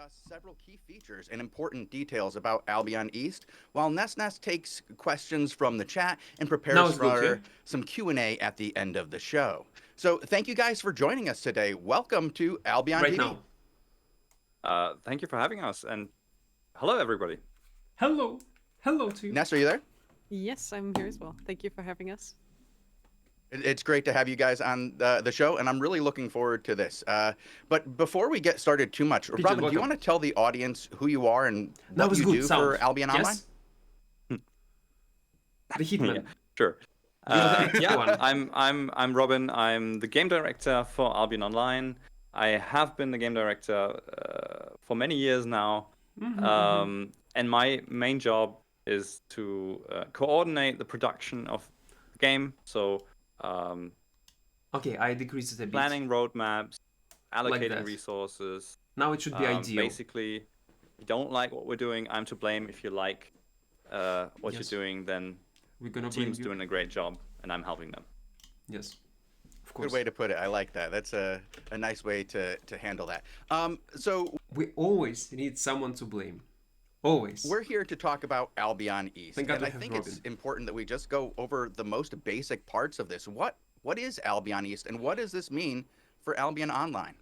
discuss several key features and important details about Albion East, while Nest takes questions from the chat and Now prepares it's good, yeah? for some Q&A at the end of the show. So thank you guys for joining us today. Welcome to Albion Right TV. now. Thank you for having us, and hello, everybody. Hello. Hello to you. Nest, are you there? Yes, I'm here as well. Thank you for having us. It's great to have you guys on the show, and I'm really looking forward to this. But before we get started too much, Peter, Robin, do you welcome. want to tell the audience who you are and That what was you good do sound. for Albion Online? Yes? The Hitman. Yeah, sure. You're the active Yeah, one. I'm Robin. I'm the game director for Albion Online. I have been the game director for many years now, and my main job is to coordinate the production of the game. So Okay, I decreased it a bit. planning roadmaps, allocating that. resources. Now it should be ideal. Basically, if you don't like what we're doing, I'm to blame. If you like what Yes. you're doing, then We're gonna the blame team's you. doing a great job, and I'm helping them. Yes. Of Good course. way to put it. I like that. That's a nice way to handle that. So We always need someone to blame. Always. we're here to talk about Albion East, Thank God and we I have think it's Robin. important that we just go over the most basic parts of this. What is Albion East, and what does this mean for Albion Online?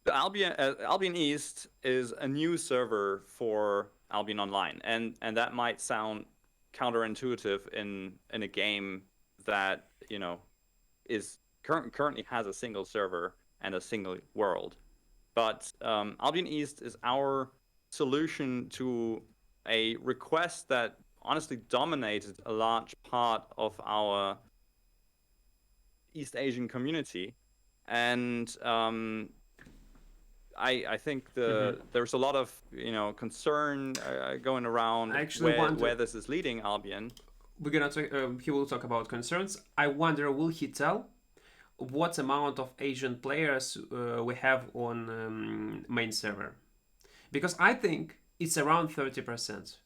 The Albion East is a new server for Albion Online, and that might sound counterintuitive in a game that is currently has a single server and a single world. But Albion East is our solution to a request that honestly dominated a large part of our East Asian community, and I think there's a lot of concern going around where this is leading Albion. We're gonna talk, he will talk about concerns. I wonder, will he tell what amount of Asian players we have on main server? Because I think it's around 30%,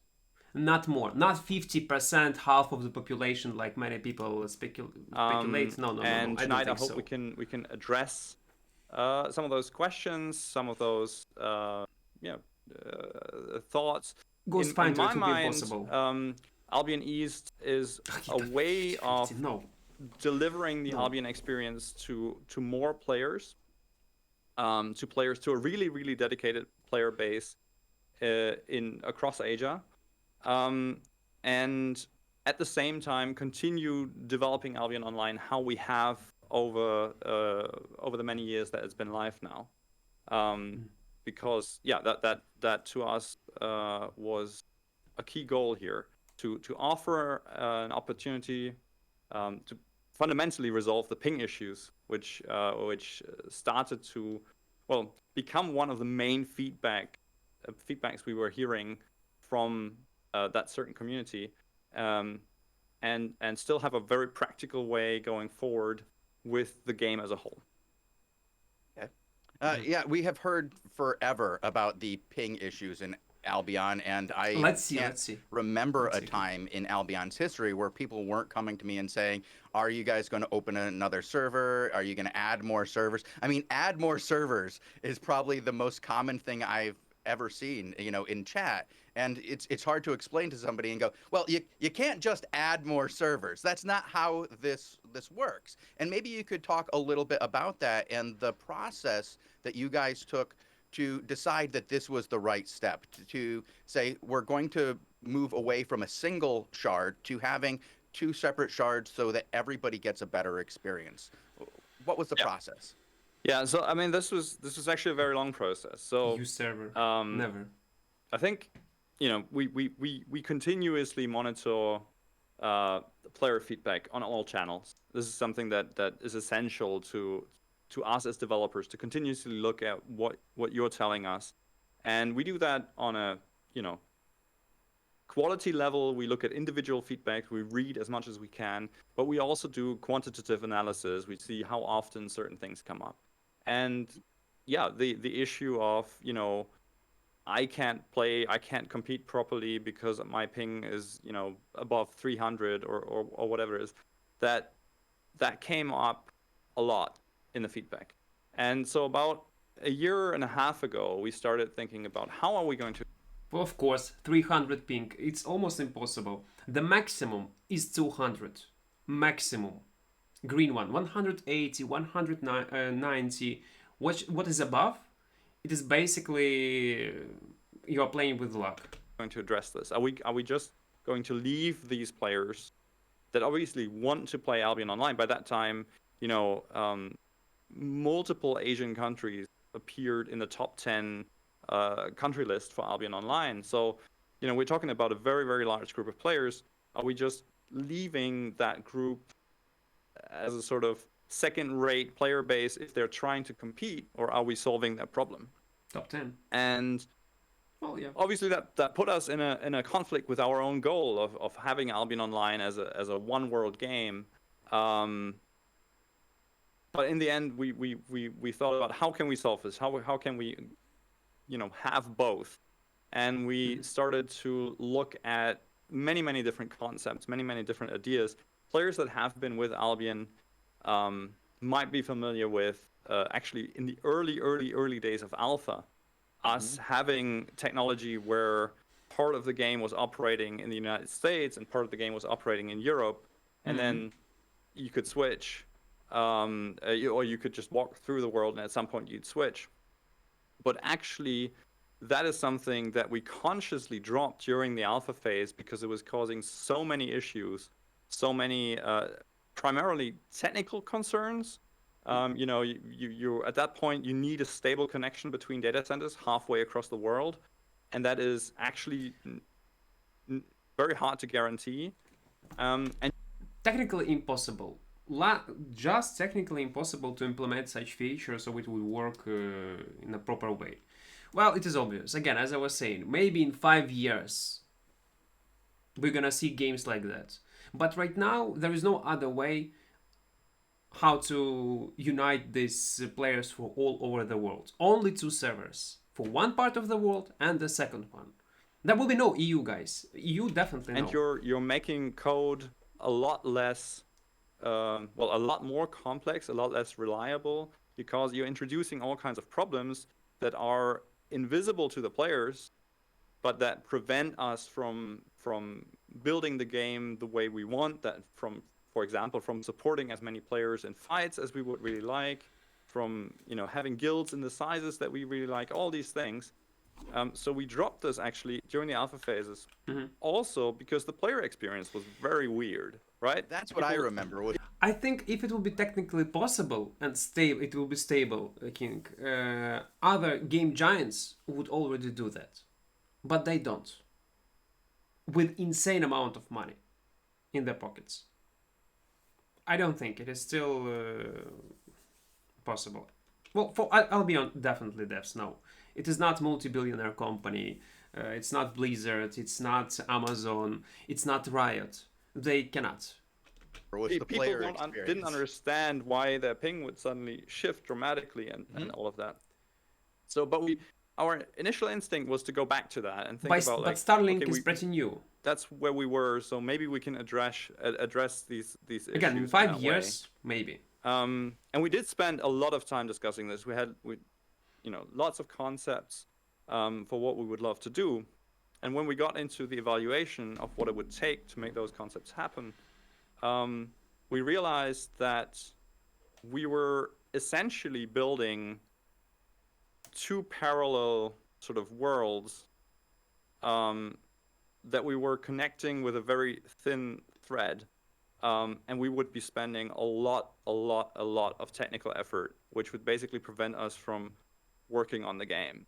not more, not 50%, half of the population like many people speculate. No. And I tonight don't I think hope so. we can address some of those questions, some of those thoughts. Ghost In Finder, my it will be mind, impossible. Albion East is a way of delivering the Albion experience to more players, to a really dedicated player base across Asia, and at the same time continue developing Albion Online how we have over the many years that it's been live now, because that to us was a key goal here, to offer an opportunity to fundamentally resolve the ping issues, which started to become one of the main feedbacks we were hearing from that certain community, and still have a very practical way going forward with the game as a whole. Okay. Yeah, we have heard forever about the ping issues in Albion, and I can't remember a time in Albion's history where people weren't coming to me and saying, are you guys going to open another server? Are you going to add more servers? I mean, add more servers is probably the most common thing I've ever seen, in chat. And it's hard to explain to somebody and go, well, you can't just add more servers. That's not how this works. And maybe you could talk a little bit about that and the process that you guys took to decide that this was the right step, to say we're going to move away from a single shard to having two separate shards so that everybody gets a better experience. What was the process? Yeah, so I mean, this was actually a very long process. So use server, never. I think we continuously monitor player feedback on all channels. This is something that is essential to us as developers, to continuously look at what you're telling us, and we do that on a quality level. We look at individual feedback, we read as much as we can, but we also do quantitative analysis. We see how often certain things come up, and the issue of I can't compete properly because my ping is above 300 or whatever it is, that came up a lot in the feedback. And so about a year and a half ago, we started thinking about how are we going to. Well, of course, 300 ping. It's almost impossible. The maximum is 200. Maximum. Green one, 180, 190. What is above? It is basically you are playing with luck. Going to address this? Are we just going to leave these players that obviously want to play Albion Online? By that time, multiple Asian countries appeared in the top 10 country list for Albion Online. So, we're talking about a very, very large group of players. Are we just leaving that group as a sort of second-rate player base if they're trying to compete, or are we solving that problem? Top 10. And obviously that put us in a conflict with our own goal of having Albion Online as a one world game. But in the end, we thought about how can we solve this? How can we, have both? And we started to look at many different concepts, many different ideas. Players that have been with Albion might be familiar with actually in the early days of Alpha, us having technology where part of the game was operating in the United States and part of the game was operating in Europe, and then you could switch. Or you could just walk through the world and at some point you'd switch. But actually, that is something that we consciously dropped during the alpha phase because it was causing so many issues, so many primarily technical concerns. You at that point, you need a stable connection between data centers halfway across the world. And that is actually very hard to guarantee. And technically impossible. Just technically impossible to implement such features so it would work in a proper way. Well, it is obvious. Again, as I was saying, maybe in 5 years we're gonna see games like that. But right now there is no other way how to unite these players for all over the world. Only 2 servers for one part of the world and the second one. There will be no EU, guys. EU definitely no. And you're making code a lot less. A lot more complex, a lot less reliable, because you're introducing all kinds of problems that are invisible to the players, but that prevent us from building the game the way we want. That for example, from supporting as many players in fights as we would really like, from having guilds in the sizes that we really like. All these things. So we dropped this actually during the alpha phases, also because the player experience was very weird. Right? That's what I remember. I think if it will be technically possible and stable, it will be stable, King. Other game giants would already do that, but they don't. With insane amount of money in their pockets, I don't think it is still possible. Well, for Albion, definitely devs. No, it is not multi-billionaire company. It's not Blizzard. It's not Amazon. It's not Riot. They cannot. People didn't understand why their ping would suddenly shift dramatically and all of that. So, our initial instinct was to go back to that and think about but Starlink is pretty new. That's where we were, so maybe we can address these issues. Again, in 5 years, maybe. And we did spend a lot of time discussing this. We had lots of concepts for what we would love to do. And when we got into the evaluation of what it would take to make those concepts happen, we realized that we were essentially building 2 parallel sort of worlds that we were connecting with a very thin thread. And we would be spending a lot of technical effort, which would basically prevent us from working on the game.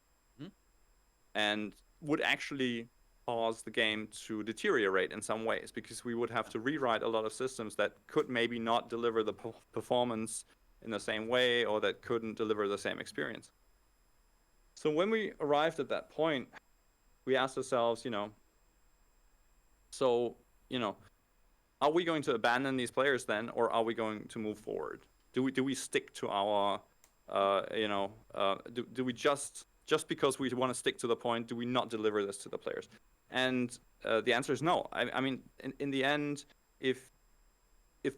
And would actually cause the game to deteriorate in some ways, because we would have to rewrite a lot of systems that could maybe not deliver the performance in the same way, or that couldn't deliver the same experience. So when we arrived at that point, we asked ourselves, are we going to abandon these players then, or are we going to move forward? Do we stick to our, do we just because we want to stick to the point, do we not deliver this to the players? And the answer is no. I mean, in the end, if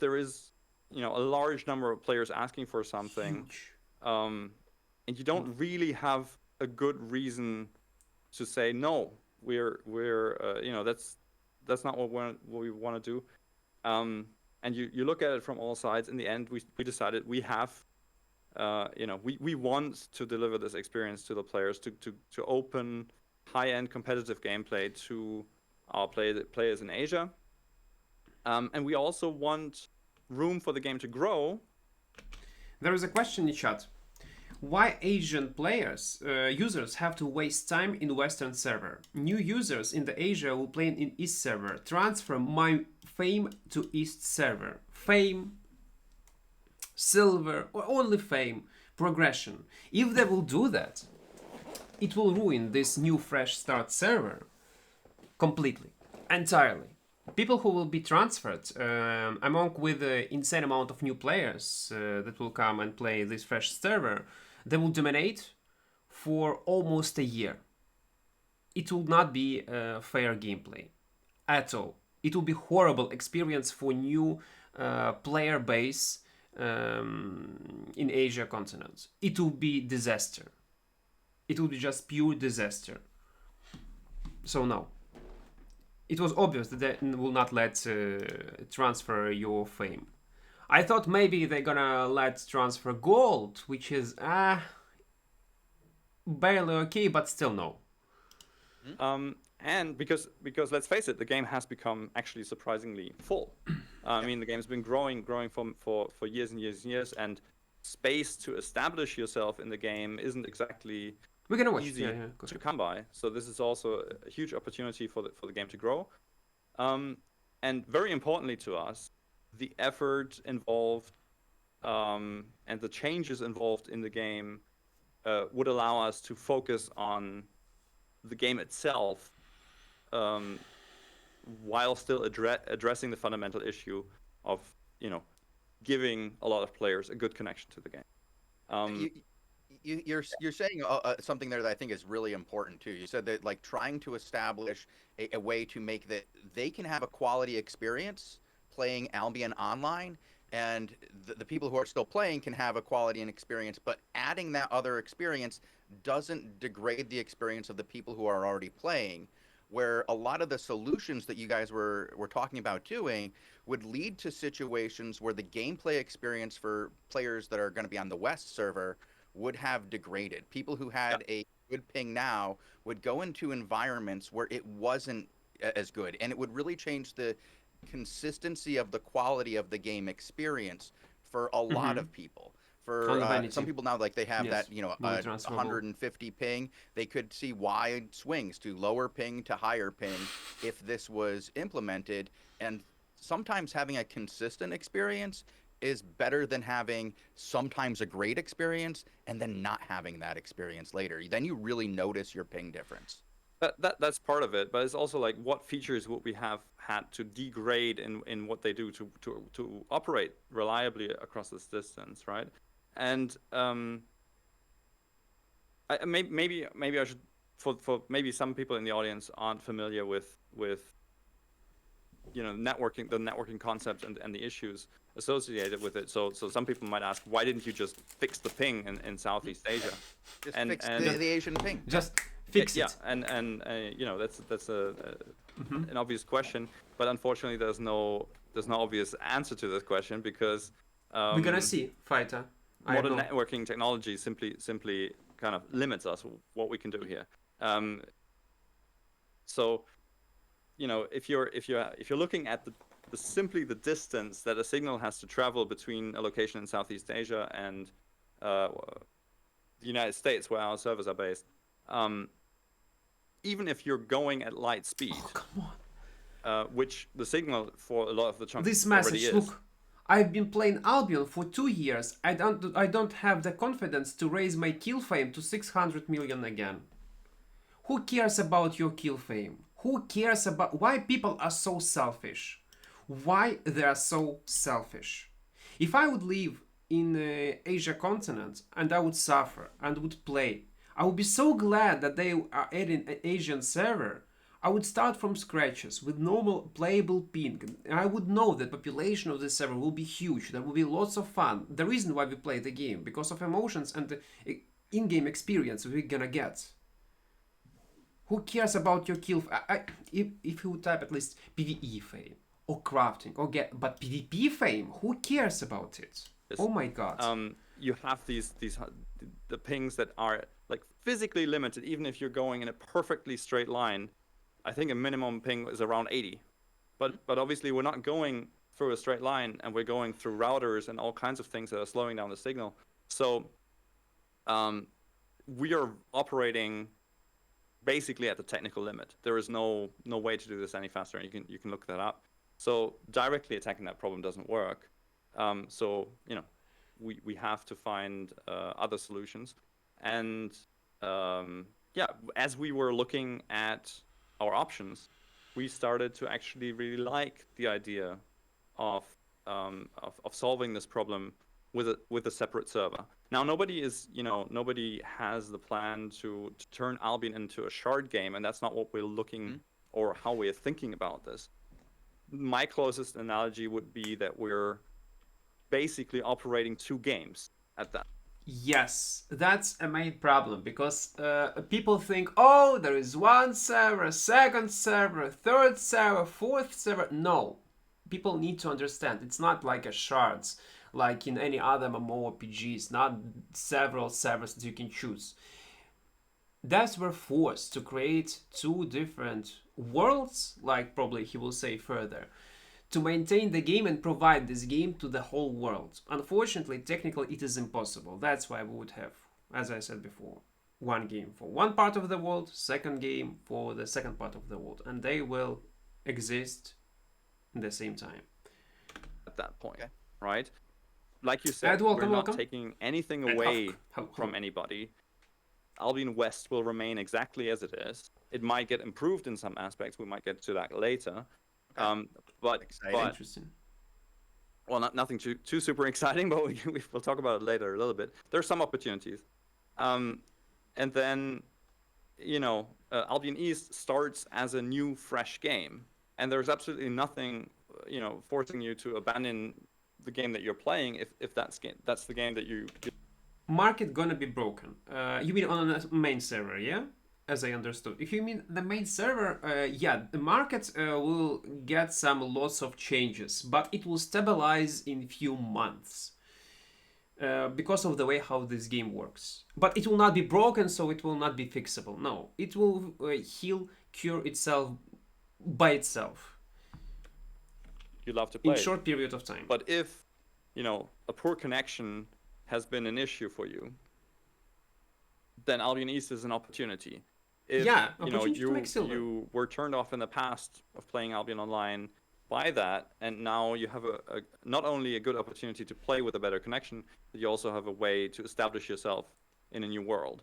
there is, a large number of players asking for something, and you don't really have a good reason to say no. We're that's not what we want to do. And you look at it from all sides. In the end, we decided we have, we want to deliver this experience to the players, to open high-end competitive gameplay to our players in Asia. And we also want room for the game to grow. There is a question in chat. Why Asian users have to waste time in Western server? New users in the Asia will play in East server. Transfer my fame to East server. Fame, silver, or only fame, progression. If they will do that, it will ruin this new fresh start server completely, entirely. People who will be transferred, among with the insane amount of new players that will come and play this fresh server, they will dominate for almost a year. It will not be fair gameplay at all. It will be horrible experience for new player base in Asia continent. It will be disaster. It will be just pure disaster. So no. It was obvious that they will not let transfer your fame. I thought maybe they're gonna let transfer gold, which is barely okay, but still no. And because let's face it, the game has become actually surprisingly full. I mean, the game's been growing for years and years and years, and space to establish yourself in the game isn't exactly easy to come by. So this is also a huge opportunity for the game to grow. And very importantly to us, the effort involved and the changes involved in the game would allow us to focus on the game itself while still addressing the fundamental issue of, giving a lot of players a good connection to the game. You're saying something there that I think is really important too. You said that like trying to establish a way to make that they can have a quality experience playing Albion online, and the people who are still playing can have a quality and experience, but adding that other experience doesn't degrade the experience of the people who are already playing, where a lot of the solutions that you guys were talking about doing would lead to situations where the gameplay experience for players that are going to be on the West server would have degraded. People who had a good ping now would go into environments where it wasn't as good, and it would really change the consistency of the quality of the game experience for a lot of people. For some people now, like they have that, 150 ping, they could see wide swings to lower ping to higher ping if this was implemented. And sometimes having a consistent experience is better than having sometimes a great experience and then not having that experience later. Then you really notice your ping difference. That's part of it, but it's also like what features would we have had to degrade in what they do to operate reliably across this distance, right? And maybe I should, for maybe some people in the audience aren't familiar with the networking concept and the issues associated with it. So some people might ask, why didn't you just fix the ping in Southeast Asia? Just fix the Asian ping. Just fix it. Yeah, and that's an obvious question, but unfortunately there's no obvious answer to this question because we're gonna see, Fighter. Modern networking technology simply kind of limits us what we can do here. So, if you're looking at simply the distance that a signal has to travel between a location in Southeast Asia and the United States, where our servers are based, even if you're going at light speed, which the signal for a lot of the chunks this message already is. Look, I've been playing Albion for 2 years. I don't have the confidence to raise my kill fame to 600 million again. Who cares about your kill fame? Who cares about why people are so selfish? Why they are so selfish? If I would live in Asia continent and I would suffer and would play, I would be so glad that they are adding an Asian server. I would start from scratches with normal playable ping. I would know that population of this server will be huge. There will be lots of fun. The reason why we play the game, because of emotions and in-game experience we're gonna get? Who cares about your kill? If you type at least PvE fame or crafting or but PvP fame, who cares about it? Oh my god. You have the pings that are like physically limited, even if you're going in a perfectly straight line. I think a minimum ping is around 80. But obviously we're not going through a straight line, and we're going through routers and all kinds of things that are slowing down the signal. So we are operating basically at the technical limit. There is no way to do this any faster, and you can look that up. So directly attacking that problem doesn't work. So we have to find other solutions. And as we were looking at our options, we started to actually really like the idea of solving this problem with a separate server. Now nobody has the plan to turn Albion into a shard game, and that's not what we're looking or how we're thinking about this. My closest analogy would be that we're basically operating two games at that. Yes, that's a main problem, because people think, oh, there is one server, second server, third server, fourth server. No, people need to understand it's not like a shards like in any other mmorpgs, not several servers that you can choose. That's we're forced to create two different worlds, like probably he will say further, to maintain the game and provide this game to the whole world. Unfortunately, technically it is impossible. That's why we would have, as I said before, one game for one part of the world, second game for the second part of the world, and they will exist in the same time. At that point, right? Like you said, we're not taking anything away from anybody. Albion West will remain exactly as it is. It might get improved in some aspects. We might get to that later. But interesting. Well, nothing too super exciting, but we'll talk about it later a little bit. There's some opportunities, and then Albion East starts as a new, fresh game, and there's absolutely nothing forcing you to abandon the game that you're playing if that's the game that you. Market gonna be broken. You mean on a main server, yeah? As I understood. If you mean the main server, the market will get some lots of changes, but it will stabilize in few months because of the way how this game works. But it will not be broken, so it will not be fixable. No, it will cure itself by itself. You love to play in short period of time. But if a poor connection has been an issue for you, then Albion East is an opportunity. If you were turned off in the past of playing Albion Online by that, and now you have a not only a good opportunity to play with a better connection, but you also have a way to establish yourself in a new world.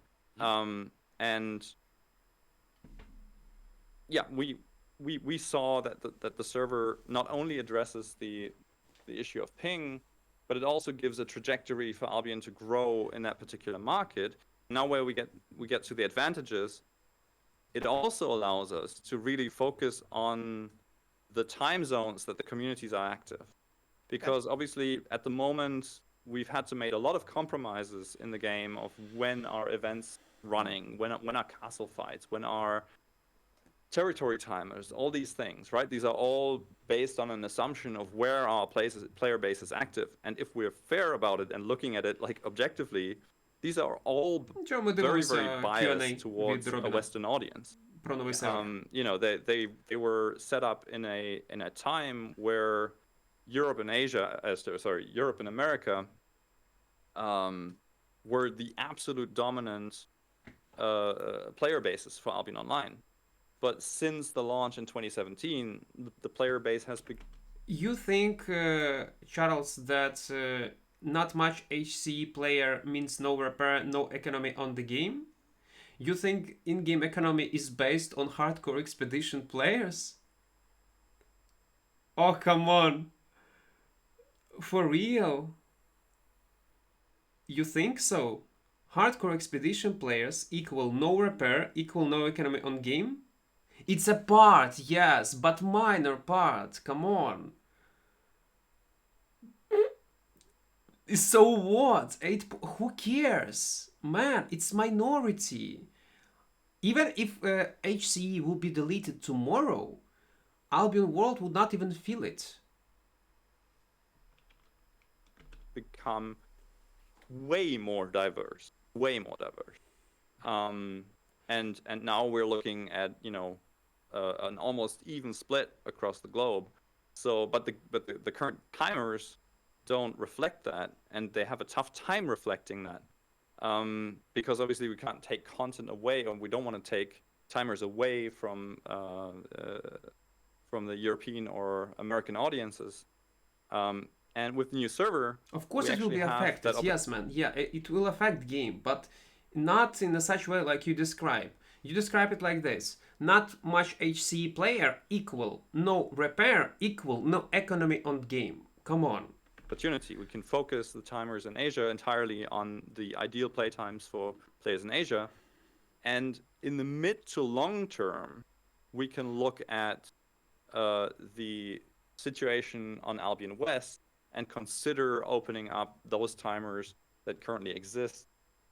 We saw that the server not only addresses the issue of ping, but it also gives a trajectory for Albion to grow in that particular market. Now where we get to the advantages, it also allows us to really focus on the time zones that the communities are active. Because obviously at the moment we've had to make a lot of compromises in the game of when are events running, when are castle fights, when are territory timers, all these things, right? These are all based on an assumption of where our player base is active. And if we're fair about it and looking at it like objectively, these are all very, very biased towards a Western audience. They were set up in a time where Europe and Europe and America were the absolute dominant player bases for Albion Online. But since the launch in 2017, the player base has been. You think, Charles, that not much HC player means no repair, no economy on the game? You think in-game economy is based on hardcore expedition players? Oh, come on. For real? You think so? Hardcore expedition players equal no repair, equal no economy on game? It's a part, yes, but minor part. Come on. So what? Who cares? man, it's minority. Even if HCE will be deleted tomorrow, Albion World would not even feel it. Become way more diverse. And now we're looking at an almost even split across the globe. So, but the current timers don't reflect that, and they have a tough time reflecting that, because obviously we can't take content away, or we don't want to take timers away from the European or American audiences. And with the new server, of course it will be affected. Yes, man. Yeah, it will affect the game, but not in a such way like you describe. You describe it like this: not much HC player equal no repair equal no economy on game. Come on. Opportunity. We can focus the timers in Asia entirely on the ideal play times for players in Asia, and in the mid to long term, we can look at the situation on Albion West and consider opening up those timers that currently exist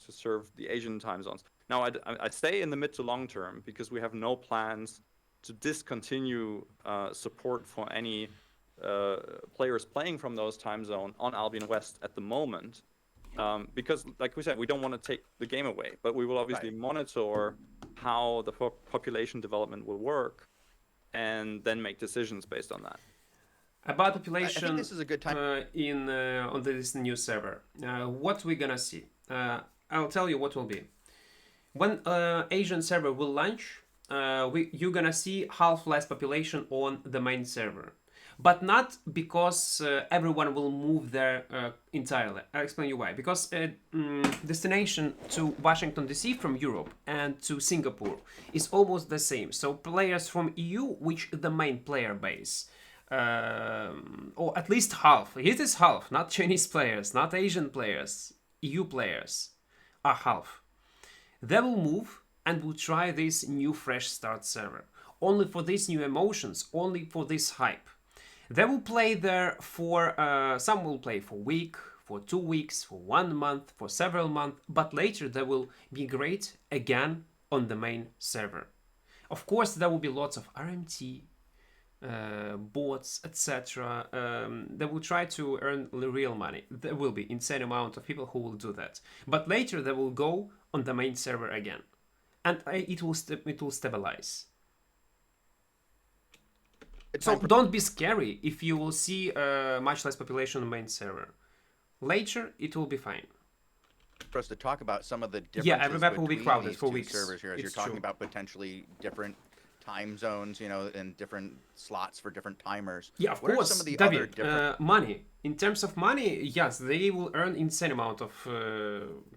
to serve the Asian time zones. Now, I stay in the mid to long term because we have no plans to discontinue support for any players playing from those time zone on Albion West at the moment, because, like we said, we don't want to take the game away, but we will obviously monitor how the population development will work, and then make decisions based on that. About population, I think this is a good time on this new server. What we're gonna see? I'll tell you what will be. When Asian server will launch, you're gonna see half less population on the main server. But not because everyone will move there entirely. I'll explain you why. Because destination to Washington DC from Europe and to Singapore is almost the same. So players from EU, which the main player base, or at least half. It is half, not Chinese players, not Asian players, EU players are half. They will move and will try this new fresh start server. Only for these new emotions, only for this hype. They will play there for, some will play for a week, for 2 weeks, for 1 month, for several months, but later they will migrate again on the main server. Of course, there will be lots of RMT, bots, etc. They will try to earn real money. There will be insane amount of people who will do that. But later they will go on the main server again, and it will stabilize. So don't be scary if you will see much less population on the main server. Later it will be fine. For us to talk about some of the differences every map will be crowded for weeks. Servers here, as you're talking about potentially different time zones, and different slots for different timers. Yeah, of course. Some of the other different... money. In terms of money, yes, they will earn insane amount of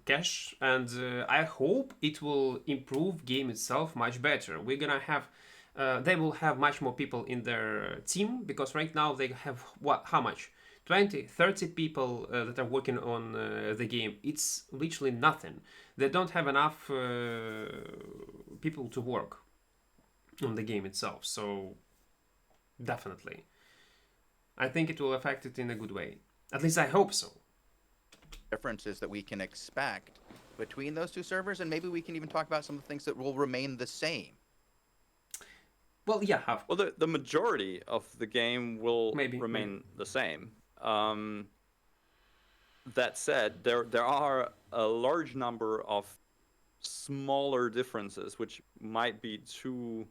cash, and I hope it will improve game itself much better. We're gonna have, they will have much more people in their team, because right now they have how much? 20, 30 people that are working on the game. It's literally nothing. They don't have enough people to work on the game itself, so definitely I think it will affect it in a good way. At least I hope so. Differences that we can expect between those two servers, and maybe we can even talk about some of the things that will remain the same. Well, yeah. Well, the majority of the game will remain the same. That said, there are a large number of smaller differences which might be too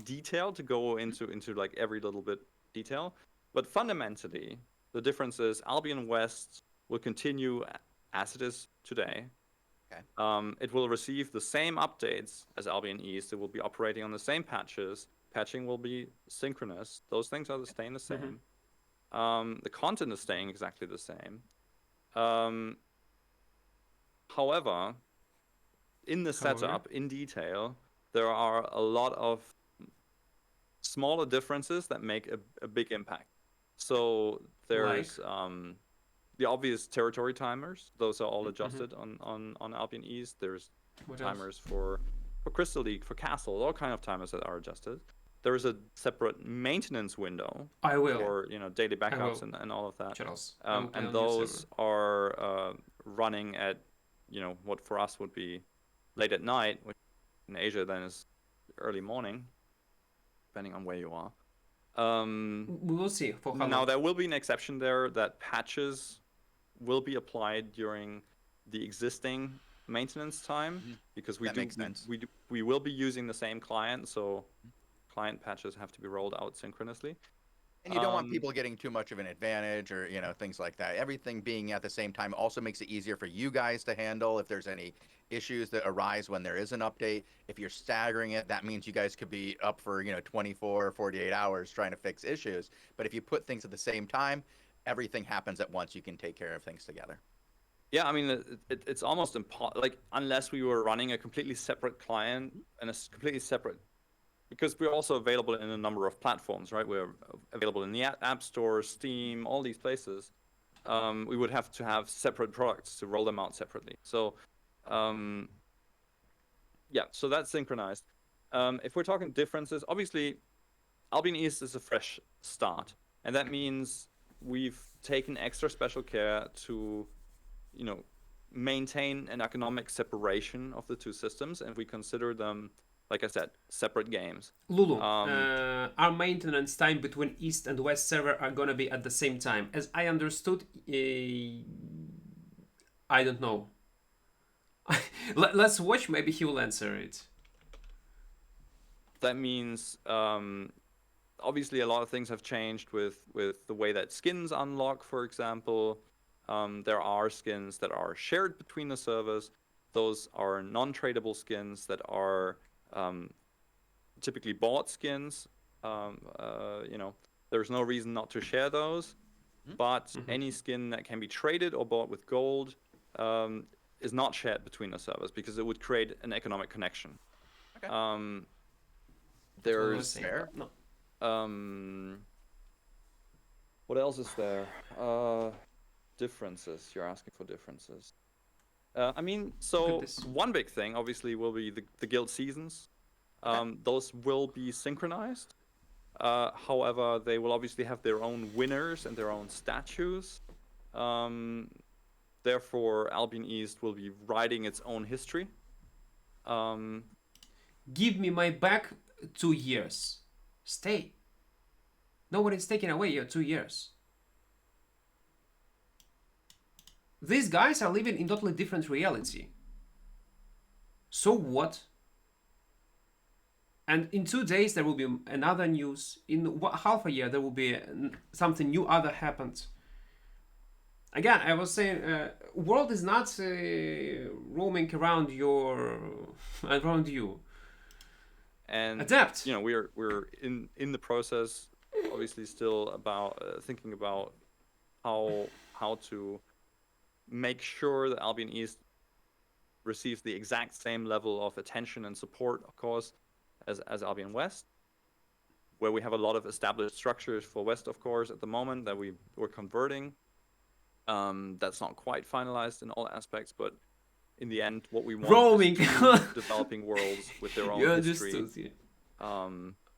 detailed to go into like every little bit detail, but fundamentally the difference is Albion West will continue as it is today. Okay. It will receive the same updates as Albion East. It will be operating on the same patches. Patching will be synchronous. Those things are staying the same. The content is staying exactly the same. However, in the setup, in detail, there are a lot of smaller differences that make a big impact. So there's the obvious territory timers. Those are all adjusted on Albion East. There's timers for Crystal League, for Castle, all kind of timers that are adjusted. There is a separate maintenance window for daily backups and all of that. Channels. And those are running at, what for us would be late at night, which in Asia then is early morning, depending on where you are. We will see. For how now, long. there will be an exception there that patches will be applied during the existing maintenance time, because we will be using the same client, so client patches have to be rolled out synchronously. And you don't want people getting too much of an advantage or, things like that. Everything being at the same time also makes it easier for you guys to handle if there's any issues that arise when there is an update. If you're staggering it, that means you guys could be up for, 24 or 48 hours trying to fix issues. But if you put things at the same time, everything happens at once. You can take care of things together. Yeah, I mean, it's almost impossible, like, unless we were running a completely separate client and a completely separate, because we're also available in a number of platforms, right? We're available in the App Store, Steam, all these places. We would have to have separate products to roll them out separately. So, yeah, so that's synchronized. If we're talking differences, obviously, Albion East is a fresh start. And that means we've taken extra special care to maintain an economic separation of the two systems, and we consider them, like I said, separate games. Lulu, our maintenance time between East and West server are gonna be at the same time. As I understood, I don't know. Let's watch, maybe he will answer it. That means, obviously a lot of things have changed with the way that skins unlock, for example. There are skins that are shared between the servers. Those are non-tradable skins that are typically bought skins. There's no reason not to share those. But any skin that can be traded or bought with gold is not shared between the servers, because it would create an economic connection. Okay. There's No. What else is there? Differences. You're asking for differences. I mean, so one big thing obviously will be the guild seasons. Those will be synchronized. However, they will obviously have their own winners and their own statues. Therefore, Albion East will be writing its own history. Give me my back 2 years. Stay. Nobody's taking away your 2 years. These guys are living in totally different reality. So what? And in 2 days there will be another news. In half a year there will be something new other happened. Again, I was saying, world is not roaming around around you. And adapt. We're in the process, obviously, still about thinking about how to make sure that Albion East receives the exact same level of attention and support, of course, as Albion West, where we have a lot of established structures for West, of course, at the moment that we're converting. That's not quite finalized in all aspects, but in the end, what we want is developing worlds with their own history,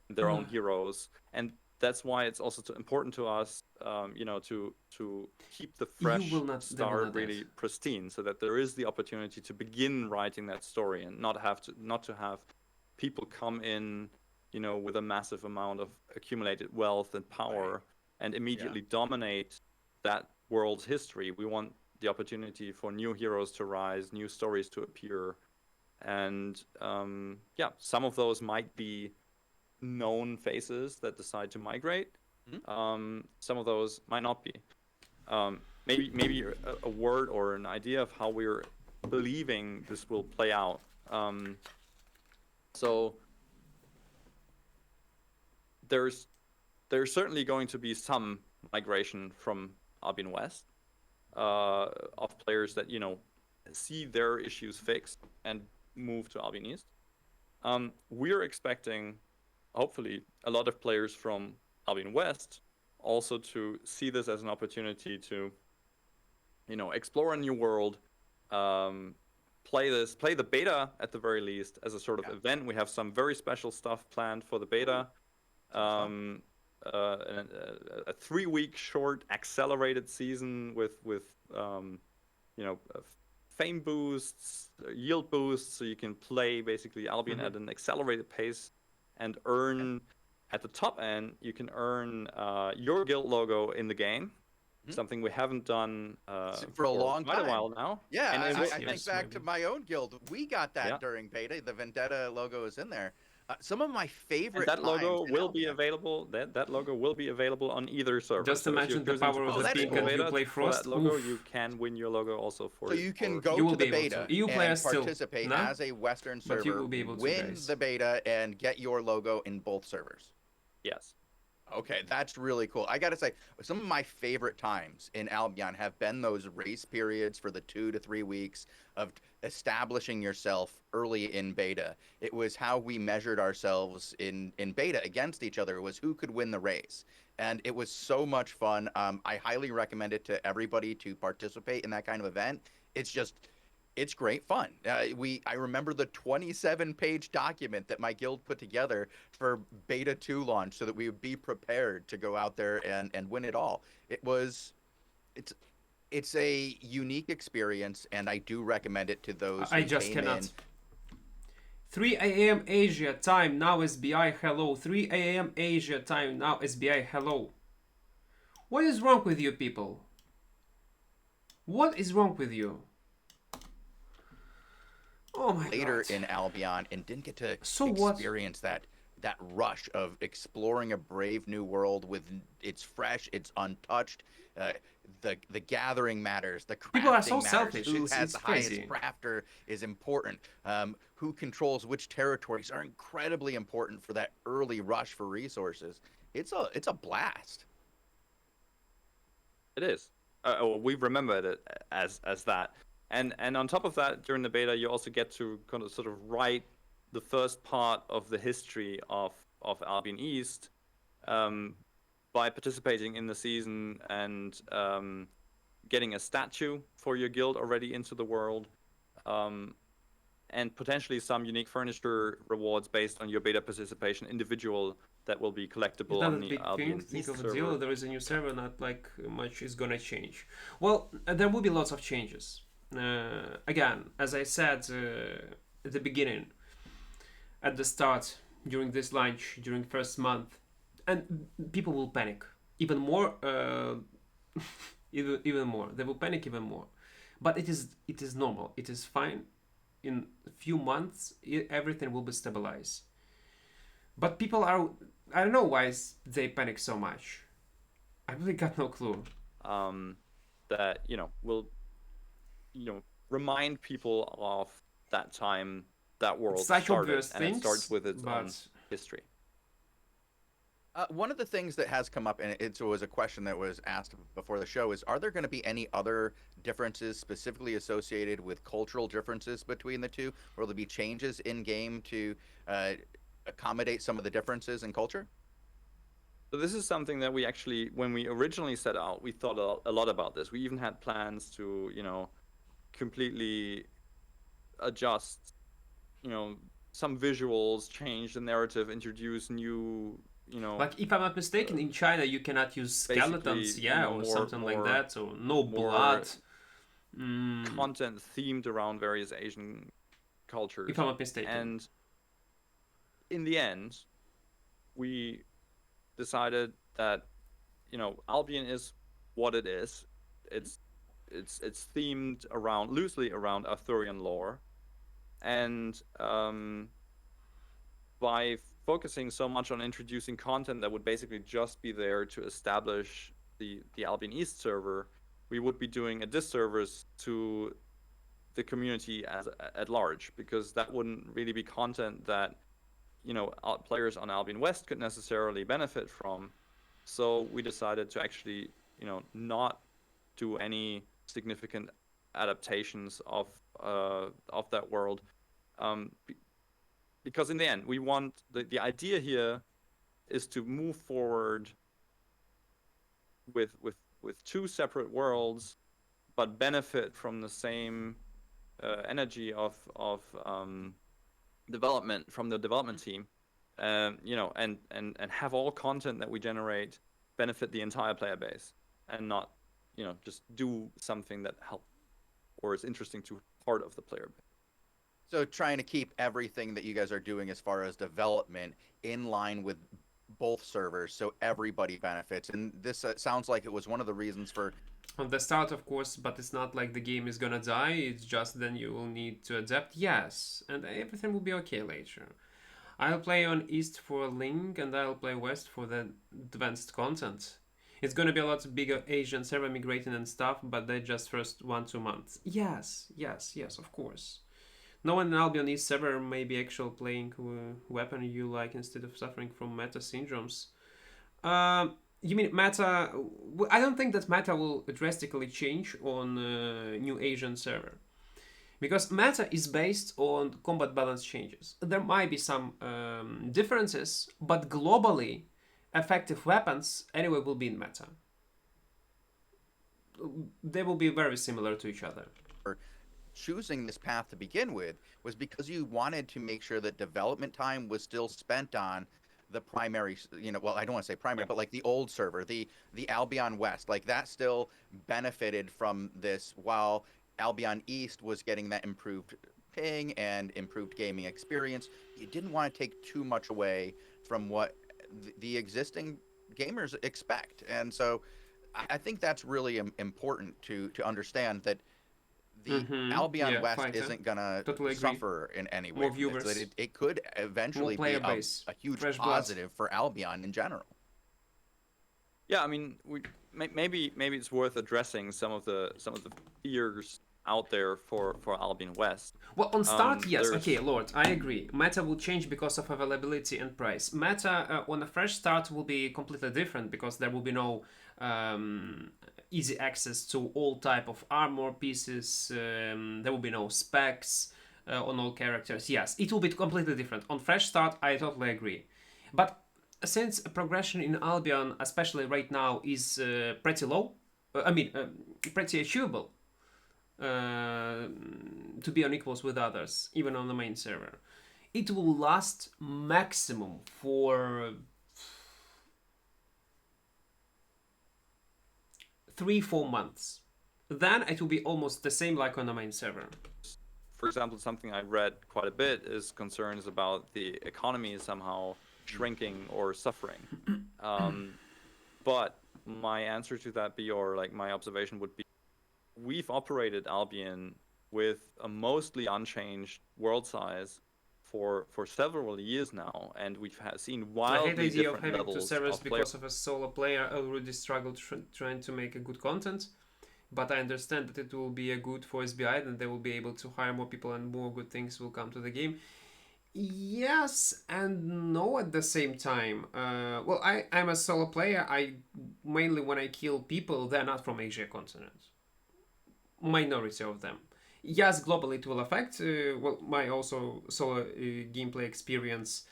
their own heroes, and that's why it's also important to us, to keep the fresh start really pristine, so that there is the opportunity to begin writing that story and not to have people come in, with a massive amount of accumulated wealth and power and immediately dominate that world's history. We want the opportunity for new heroes to rise, new stories to appear, and some of those might be known faces that decide to migrate. Some of those might not be. Maybe a word or an idea of how we're believing this will play out. So there's certainly going to be some migration from Albion West of players that see their issues fixed and move to Albion East. We're expecting, hopefully, a lot of players from Albion West also to see this as an opportunity to, explore a new world, play the beta at the very least as a sort of event. We have some very special stuff planned for the beta. A 3-week short accelerated season with fame boosts, yield boosts, so you can play basically Albion at an accelerated pace and earn. At the top end, you can earn your guild logo in the game, something we haven't done for a long quite time. a while now. Yeah, and I think back to my own guild. We got that during beta. The Vendetta logo is in there. Some of my favorite. And that logo will be available. That logo will be available on either server. Just imagine the power of the pink and you play Frost. For that logo, you can win your logo also for. So you can go to the beta EU players and participate as a Western server. But you will be able to, win the beta and get your logo in both servers. Yes. Okay, that's really cool. I gotta say, some of my favorite times in Albion have been those race periods for the 2 to 3 weeks of establishing yourself early in beta. It was how we measured ourselves in beta against each other. It was who could win the race. And it was so much fun. I highly recommend it to everybody to participate in that kind of event. It's great fun. I remember the 27-page document that my guild put together for Beta 2 launch so that we would be prepared to go out there and win it all. It's a unique experience, and I do recommend it to those who came in. 3 a.m. Asia time, now SBI, hello. 3 a.m. Asia time, now SBI, hello. What is wrong with you people? What is wrong with you? Oh my later God. in Albion and didn't get to experience that rush of exploring a brave new world with it's fresh, it's untouched. The gathering matters. The crafting people are so matters. selfish. Who it's has the crazy. highest crafter is important. Who controls which territories are incredibly important for that early rush for resources. It's a blast. It is. We remembered it as that. And on top of that, during the beta, you also get to kind of sort of write the first part of the history of Albion East by participating in the season and getting a statue for your guild already into the world, and potentially some unique furniture rewards based on your beta participation individual that will be collectible on the Albion East server. Deal. There is a new server, not like much is gonna change. Well, there will be lots of changes. Again, as I said at the beginning, at the start, during this launch, during first month, and people will panic even more. Even more, they will panic even more. But it is normal. It is fine. In a few months, everything will be stabilized. But people are, I don't know why they panic so much. I really got no clue. That will remind people of that time that world started, and it starts with its own history. One of the things that has come up, and it was a question that was asked before the show, is are there going to be any other differences specifically associated with cultural differences between the two? Will there be changes in game to accommodate some of the differences in culture? So this is something that we actually, when we originally set out, we thought a lot about this. We even had plans to, completely adjust, some visuals, change the narrative, introduce new, Like, if I'm not mistaken, in China you cannot use skeletons, or something like that, so no blood. Content themed around various Asian cultures. If I'm not mistaken. And in the end, we decided that Albion is what it is. It's themed loosely around Arthurian lore, and by focusing so much on introducing content that would basically just be there to establish the Albion East server, we would be doing a disservice to the community at large, because that wouldn't really be content that players on Albion West could necessarily benefit from. So we decided to actually not do any significant adaptations of that world, because in the end we want the idea here is to move forward with two separate worlds, but benefit from the same energy of development from the development team, and have all content that we generate benefit the entire player base, and not just do something that or is interesting to part of the player base. So trying to keep everything that you guys are doing as far as development in line with both servers so everybody benefits. And this sounds like it was one of the reasons for on the start, of course, but it's not like the game is gonna die. It's just then you will need to adapt. Yes, and everything will be okay later. I'll play on East for Link, and I'll play West for the advanced content. It's gonna be a lot bigger Asian server migrating and stuff, but they just first 1-2 months. Yes, of course. No one in Albion East server may be actual playing weapon you like instead of suffering from meta syndromes. You mean meta? I don't think that meta will drastically change on new Asian server. Because meta is based on combat balance changes. There might be some differences, but globally, effective weapons anyway will be in meta. They will be very similar to each other. Choosing this path to begin with was because you wanted to make sure that development time was still spent on the primary, well, I don't want to say primary, but like the old server, the Albion West, like that still benefited from this while Albion East was getting that improved ping and improved gaming experience. You didn't want to take too much away from what the existing gamers expect. And so I think that's really important to understand that the Albion West isn't gonna suffer in any way. More viewers. It could eventually be a huge positive for Albion in general. Yeah, I mean, maybe it's worth addressing some of the fears out there for Albion West. Well, on start, yes. Okay, Lord, I agree. Meta will change because of availability and price. Meta on a fresh start will be completely different because there will be no easy access to all type of armor pieces. There will be no specs on all characters. Yes, it will be completely different. On fresh start, I totally agree. But since progression in Albion, especially right now, is pretty low, pretty achievable to be on equals with others, even on the main server, it will last maximum for 3-4 months. Then it will be almost the same like on the main server. For example, something I read quite a bit is concerns about the economy somehow shrinking or suffering. But my answer to that my observation would be, we've operated Albion with a mostly unchanged world size for several years now, and we've seen wildly different levels of I hate the idea of having two servers because of a solo player. I already struggled trying to make a good content, but I understand that it will be a good for SBI, and they will be able to hire more people and more good things will come to the game. Yes and no at the same time. Well, I'm a solo player. Mainly when I kill people, they're not from Asia continent. Minority of them. Yes, globally it will affect my also solo gameplay experience.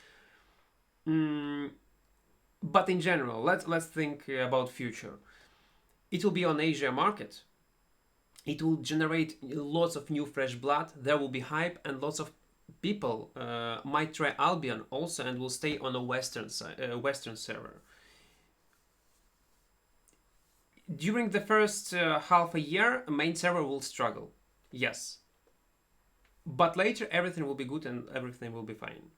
But in general, let's think about future. It will be on Asia market. It will generate lots of new fresh blood. There will be hype, and lots of people might try Albion also and will stay on a Western server. During the first half a year, main server will struggle. Yes. But later, everything will be good and everything will be fine.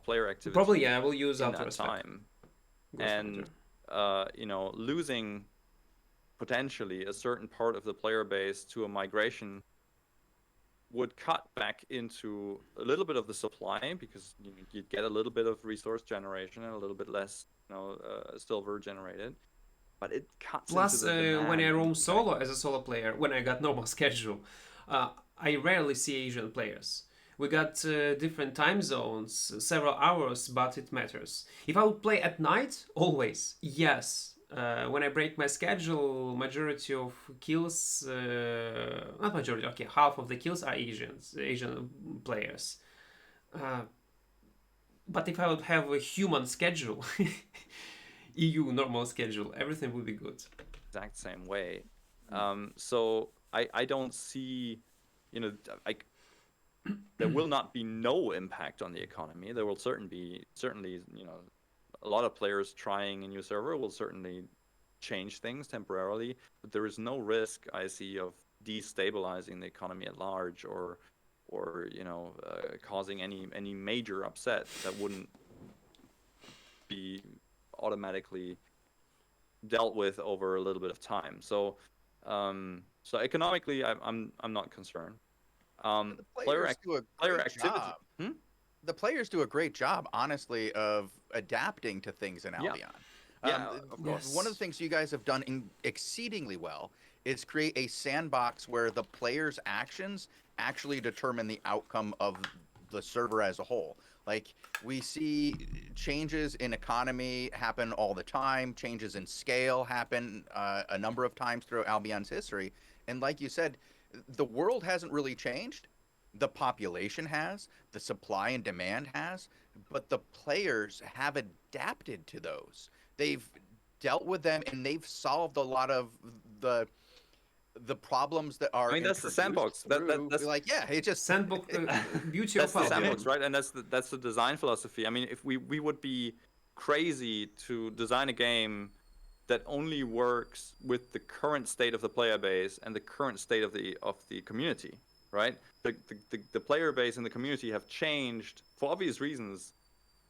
Player activity. Probably, yeah, I will use in that time. And, losing potentially a certain part of the player base to a migration would cut back into a little bit of the supply, because you'd get a little bit of resource generation and a little bit less, silver generated. But it cuts Plus, into the demand. when I roam solo as a solo player, when I got normal schedule, I rarely see Asian players. We got different time zones, several hours, but it matters. If I would play at night, always, yes. When I break my schedule, majority of kills, not majority, okay, half of the kills are Asian players. But if I would have a human schedule, EU normal schedule, everything would be good. Exact same way. So I don't see, there will not be no impact on the economy. There will certainly, a lot of players trying a new server will certainly change things temporarily, but there is no risk I see of destabilizing the economy at large, or causing any major upset that wouldn't be automatically dealt with over a little bit of time. So economically, I'm not concerned. The players do a great job. The players do a great job, honestly, of adapting to things in Albion. Of course. One of the things you guys have done exceedingly well is create a sandbox where the players' actions actually determine the outcome of the server as a whole. Like, we see changes in economy happen all the time, changes in scale happen a number of times throughout Albion's history. And like you said, the world hasn't really changed. The population has, the supply and demand has, but the players have adapted to those. They've dealt with them, and they've solved a lot of the problems that are. I mean, that's the sandbox. That's like, yeah, it just sandbox. Beauty that's of the sandbox, right? And that's the design philosophy. I mean, if we would be crazy to design a game that only works with the current state of the player base and the current state of the community, right? The player base and the community have changed for obvious reasons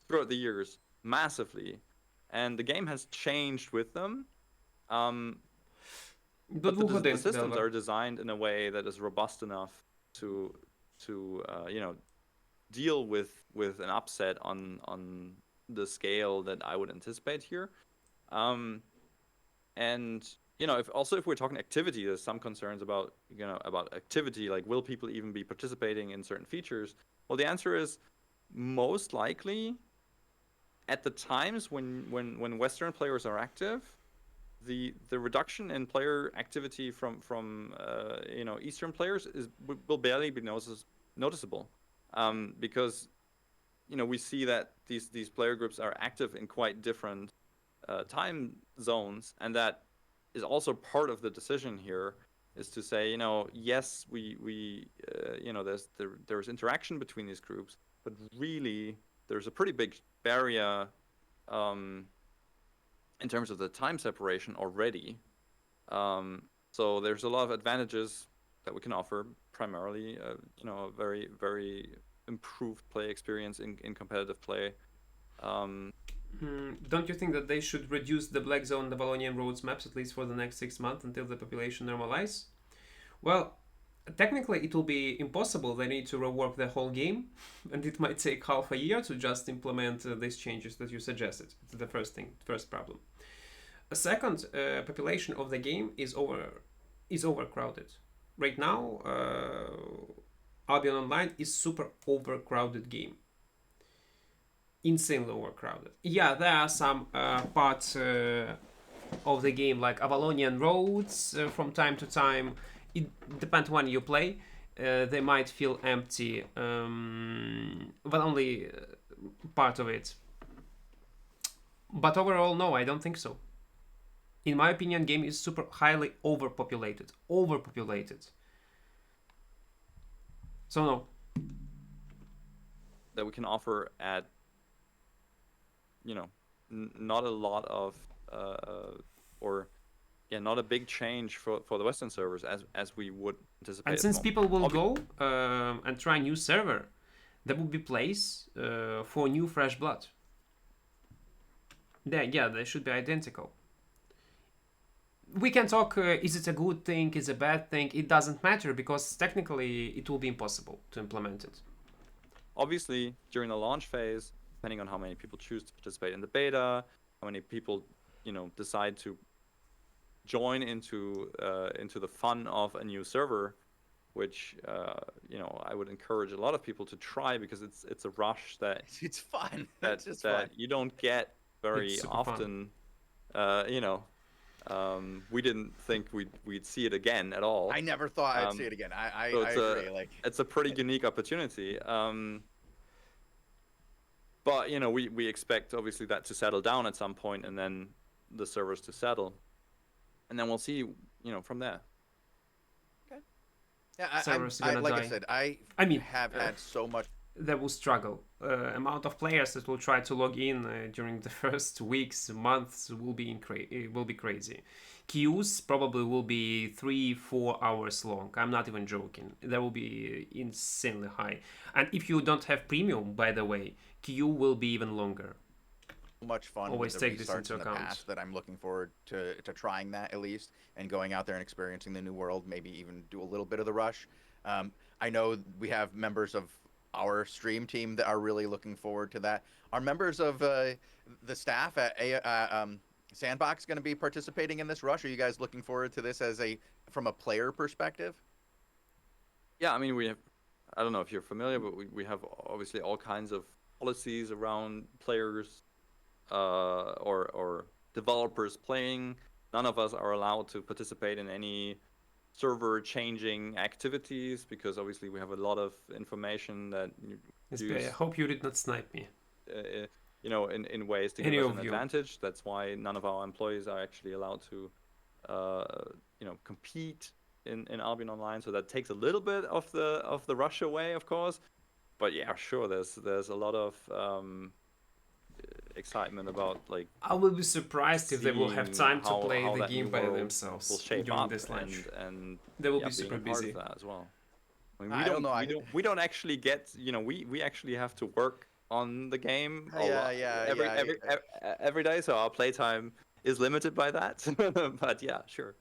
throughout the years massively, and the game has changed with them. But the systems are designed in a way that is robust enough to deal with an upset on the scale that I would anticipate here. And if we're talking activity, there's some concerns about activity, like will people even be participating in certain features? Well, the answer is most likely at the times when Western players are active, the reduction in player activity from Eastern players will barely be noticeable, because we see that these player groups are active in quite different time zones, and that is also part of the decision here, is to say, yes, there's interaction between these groups, but really there's a pretty big barrier in terms of the time separation already. So there's a lot of advantages that we can offer, primarily a very, very improved play experience in competitive play. Don't you think that they should reduce the Black Zone, the Valonian Roads maps, at least for the next 6 months until the population normalize? Well, technically it will be impossible. They need to rework the whole game, and it might take half a year to just implement these changes that you suggested. It's the first problem. A second, population of the game is overcrowded. Right now, Albion Online is super overcrowded game. Insanely overcrowded. Yeah, there are some parts of the game like Avalonian Roads from time to time. It depends when you play. They might feel empty, but only part of it. But overall, no, I don't think so. In my opinion, game is super highly overpopulated. So no. That we can offer at not a lot of not a big change for the Western servers as we would anticipate. And since people will go and try a new server, there will be place for new fresh blood. They should be identical. We can talk, is it a good thing, is it a bad thing? It doesn't matter, because technically it will be impossible to implement it. Obviously, during the launch phase, depending on how many people choose to participate in the beta, how many people decide to join into the fun of a new server, which I would encourage a lot of people to try, because it's a rush that it's fun. That you don't get very often. We didn't think we'd see it again at all. I never thought I'd see it again. I agree. It's a pretty unique opportunity. But we expect obviously that to settle down at some point, and then the servers to settle, and then we'll see from there. Okay. Yeah, like I said, I have had so much they will struggle. Amount of players that will try to log in during the first weeks, months will be crazy. Queues probably will be 3-4 hours long. I'm not even joking. That will be insanely high. And if you don't have premium, by the way, queue will be even longer. Much fun Always with the take this restarts into in the account. past that I'm looking forward to trying that at least, and going out there and experiencing the new world, maybe even do a little bit of the rush. I know we have members of our stream team that are really looking forward to that. Are members of the staff at Sandbox going to be participating in this rush? Are you guys looking forward to this from a player perspective? Yeah, I mean, we have, I don't know if you're familiar, but we have obviously all kinds of policies around players or developers playing. None of us are allowed to participate in any server changing activities because obviously we have a lot of information that I hope you did not snipe me. In ways to give us an advantage. That's why none of our employees are actually allowed to compete in Albion Online. So that takes a little bit of the rush away, of course. But yeah, sure, there's a lot of excitement about, like, I will be surprised if they will have time to play the game by themselves during this launch. And they will be super busy. Of that as well. I mean, we don't actually get, we actually have to work on the game every day, so our playtime is limited by that. But yeah, sure.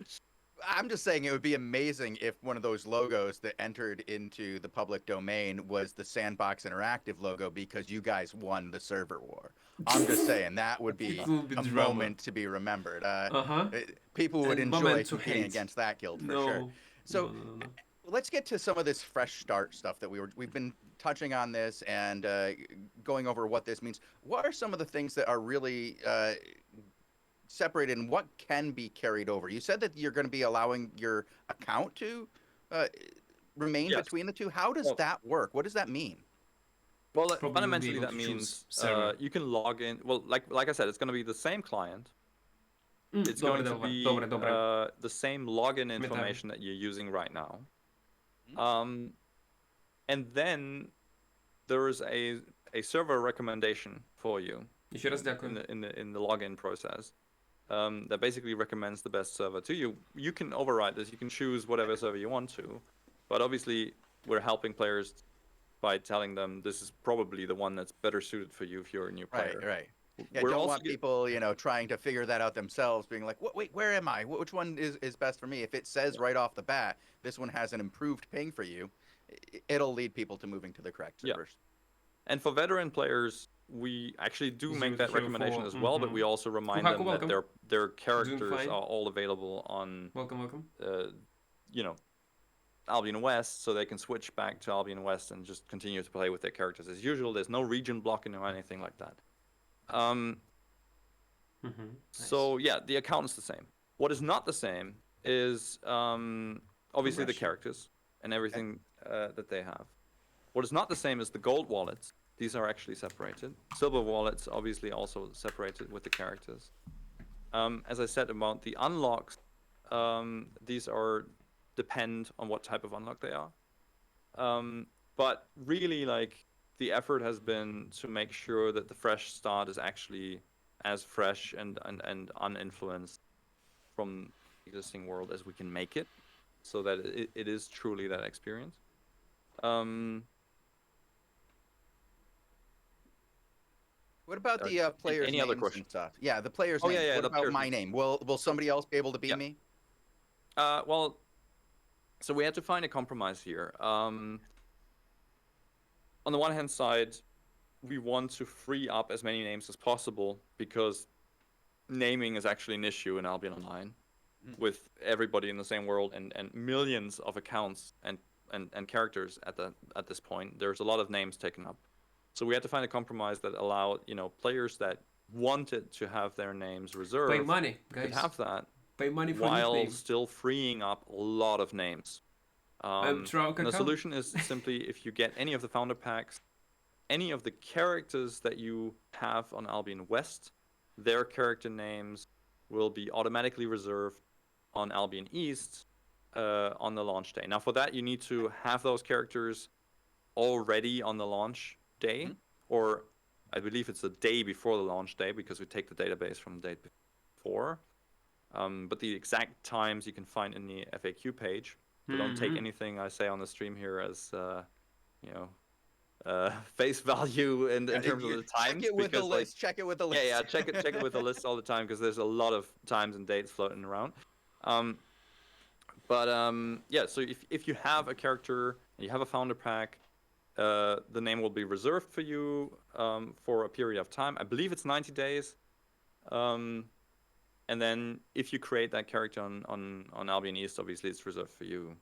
I'm just saying it would be amazing if one of those logos that entered into the public domain was the Sandbox Interactive logo because you guys won the server war. I'm just saying that would be a moment to be remembered. People would enjoy competing against that guild for sure. So let's get to some of this fresh start stuff that we've been touching on this and going over what this means. What are some of the things that are really separated and what can be carried over? You said that you're going to be allowing your account to remain between the two. How does that work? What does that mean? Well, fundamentally that means you can log in. Well, like I said, it's going to be the same client. It's going to be the same login information that you're using right now. And then there is a server recommendation for you in the login process. That basically recommends the best server to you. You can override this. You can choose whatever server you want to, but obviously we're helping players by telling them this is probably the one that's better suited for you if you're a new player. Right. Yeah, don't want people, trying to figure that out themselves, being like, wait, where am I? Which one is best for me? If it says right off the bat, this one has an improved ping for you, it'll lead people to moving to the correct servers. Yeah. And for veteran players, we actually do make that recommendation as well, but we also remind them that their characters are all available on Albion West, so they can switch back to Albion West and just continue to play with their characters as usual. There's no region blocking or anything like that. So yeah, the account is the same. What is not the same is obviously the characters and everything that they have. What is not the same is the gold wallets. These are actually separated. Silver wallets obviously also separated with the characters. As I said about the unlocks, these depend on what type of unlock they are. But really, the effort has been to make sure that the fresh start is actually as fresh and uninfluenced from the existing world as we can make it, so that it is truly that experience. What about the players' names other question? And stuff? Yeah, the players' names. Yeah, what about my name? Will somebody else be able to be me? Well, so we had to find a compromise here. On the one hand side, we want to free up as many names as possible because naming is actually an issue in Albion Online with everybody in the same world and millions of accounts and characters at this point. There's a lot of names taken up. So we had to find a compromise that allowed, players that wanted to have their names reserved pay money, guys. could have that. Pay money for while still freeing up a lot of names. The solution is simply if you get any of the founder packs, any of the characters that you have on Albion West, their character names will be automatically reserved on Albion East on the launch day. Now for that you need to have those characters already on the launch day, or I believe it's the day before the launch day because we take the database from the day before. But the exact times you can find in the FAQ page. So don't take anything I say on the stream here as face value in terms of the times. Check it with the list. Check it with the list. Yeah, check it with the list all the time because there's a lot of times and dates floating around. So if you have a character, you have a founder pack, the name will be reserved for you for a period of time. I believe it's 90 days. And then if you create that character on Albion East, obviously it's reserved for you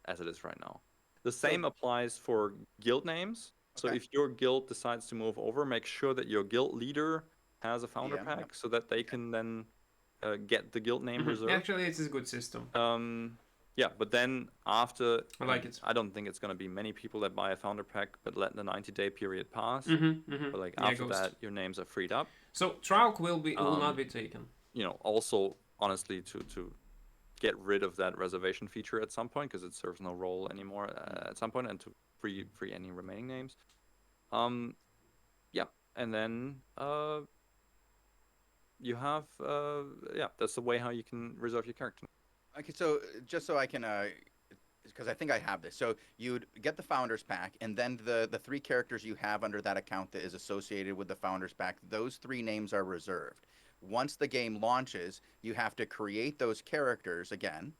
as it is right now. The same applies for guild names. So if your guild decides to move over, make sure that your guild leader has a founder pack so that they can then get the guild name reserved. Actually, it's a good system. But then after, I like it. I don't think it's going to be many people that buy a founder pack, but let the 90-day period pass. But like after that, your names are freed up. So Trauk will not be taken. Also honestly to get rid of that reservation feature at some point because it serves no role anymore at some point, and to free any remaining names. And then you have that's the way how you can reserve your character. Okay, so just so I can because I think I have this. So you'd get the founders pack, and then the 3 characters you have under that account that is associated with the founders pack, those 3 names are reserved. Once the game launches, you have to create those characters again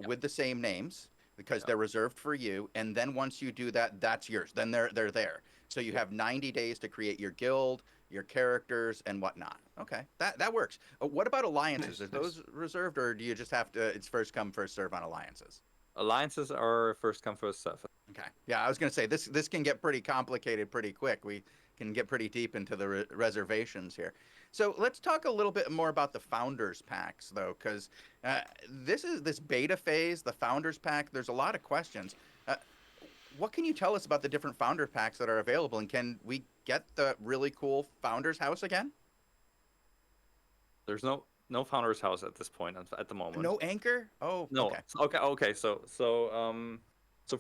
with the same names because they're reserved for you. And then once you do that, that's yours. Then they're there. So you have 90 days to create your guild, your characters, and whatnot. Okay, that works. What about alliances? Are those reserved, or do you just have to? It's first come, first serve on alliances. Alliances are first come, first serve. Okay. Yeah, I was gonna say this can get pretty complicated pretty quick. We can get pretty deep into the reservations here. So let's talk a little bit more about the Founders Packs, though, because this beta phase, the Founders Pack, there's a lot of questions. What can you tell us about the different Founder Packs that are available, and can we get the really cool Founders House again? There's no Founders House at this point, at the moment. No Anchor? Oh, no. Okay. So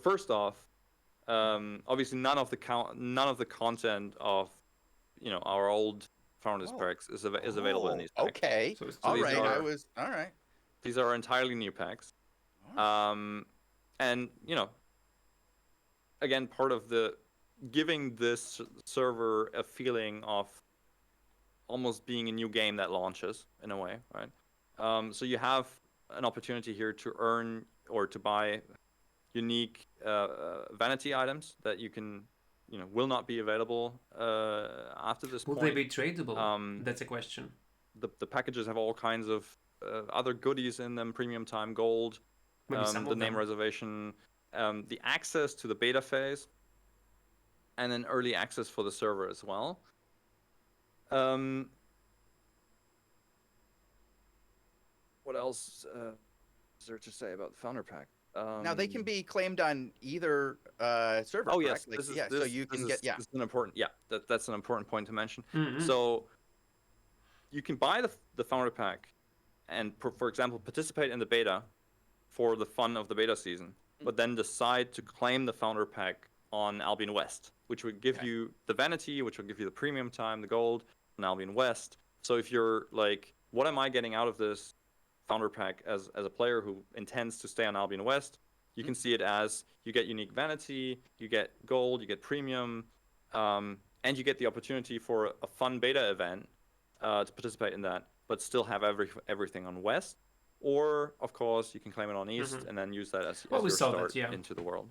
first off, obviously none of the content of our old Founders Packs is available in these packs. Okay. So all right. All right. These are entirely new packs. And again, part of the giving this server a feeling of almost being a new game that launches in a way, right? So you have an opportunity here to earn or to buy unique vanity items that you can will not be available after this point. Will they be tradable? That's a question. The packages have all kinds of other goodies in them: premium time, gold, the name reservation, the access to the beta phase, and then early access for the server as well. What else is there to say about the Founder Pack? Now they can be claimed on either server. Oh yes, so you can get This is an important that's an important point to mention. Mm-hmm. So you can buy the Founder Pack, and for example participate in the beta for the fun of the beta season, but then decide to claim the Founder Pack on Albion West, which would give you the vanity, which will give you the premium time, the gold on Albion West. So if you're like, what am I getting out of this Founder Pack as a player who intends to stay on Albion West, you can see it as you get unique vanity, you get gold, you get premium, and you get the opportunity for a fun beta event to participate in that, but still have everything on West. Or, of course, you can claim it on East and then use that as your start into the world.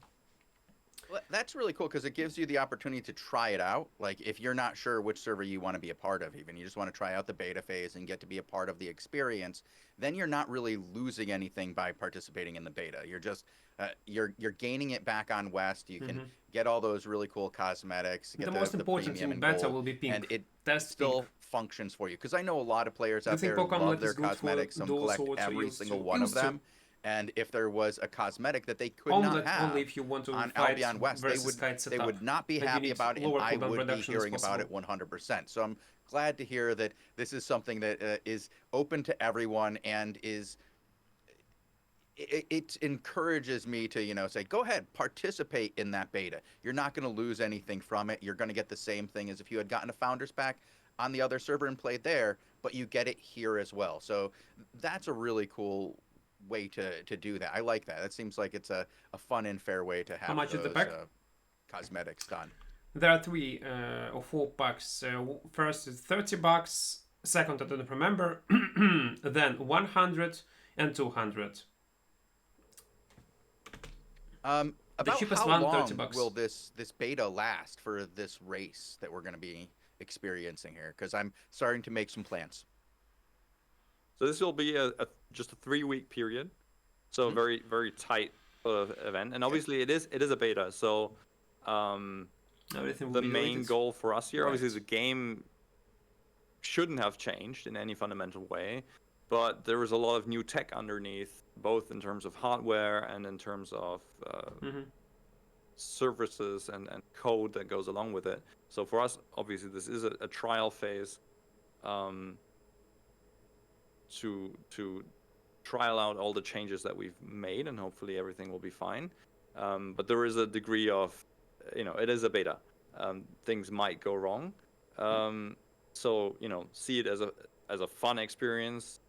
Well, that's really cool because it gives you the opportunity to try it out. Like if you're not sure which server you want to be a part of, even you just want to try out the beta phase and get to be a part of the experience, then you're not really losing anything by participating in the beta. You're just you're gaining it back on West. You can get all those really cool cosmetics. Get the most important thing beta will be pink. And it still functions for you because I know a lot of players out there Pokemon love their cosmetics. Some collect every single one of them. And if there was a cosmetic that they could not have only if you want to on Albion West, they would not be happy about it, and I would be hearing about it 100%. So I'm glad to hear that this is something that is open to everyone and is it encourages me to, say, go ahead, participate in that beta. You're not going to lose anything from it. You're going to get the same thing as if you had gotten a Founders Pack on the other server and played there, but you get it here as well. So that's a really cool way to do that. I like that. That seems like it's a fun and fair way to have How much those is the pack? Cosmetics done. There are 3 or 4 packs. First is $30. Second, I don't remember. Then 100 and 200. About cheapest how one, long $30. will this beta last for this race that we're going to be experiencing here? Because I'm starting to make some plans. So this will be just a 3-week period, so a very, very tight event, and obviously it is a beta. So the main goal for us here, obviously, the game shouldn't have changed in any fundamental way, but there is a lot of new tech underneath, both in terms of hardware and in terms of services and code that goes along with it. So for us, obviously, this is a trial phase to trial out all the changes that we've made, and hopefully everything will be fine. But there is a degree of, it is a beta. Things might go wrong. So, see it as a fun experience.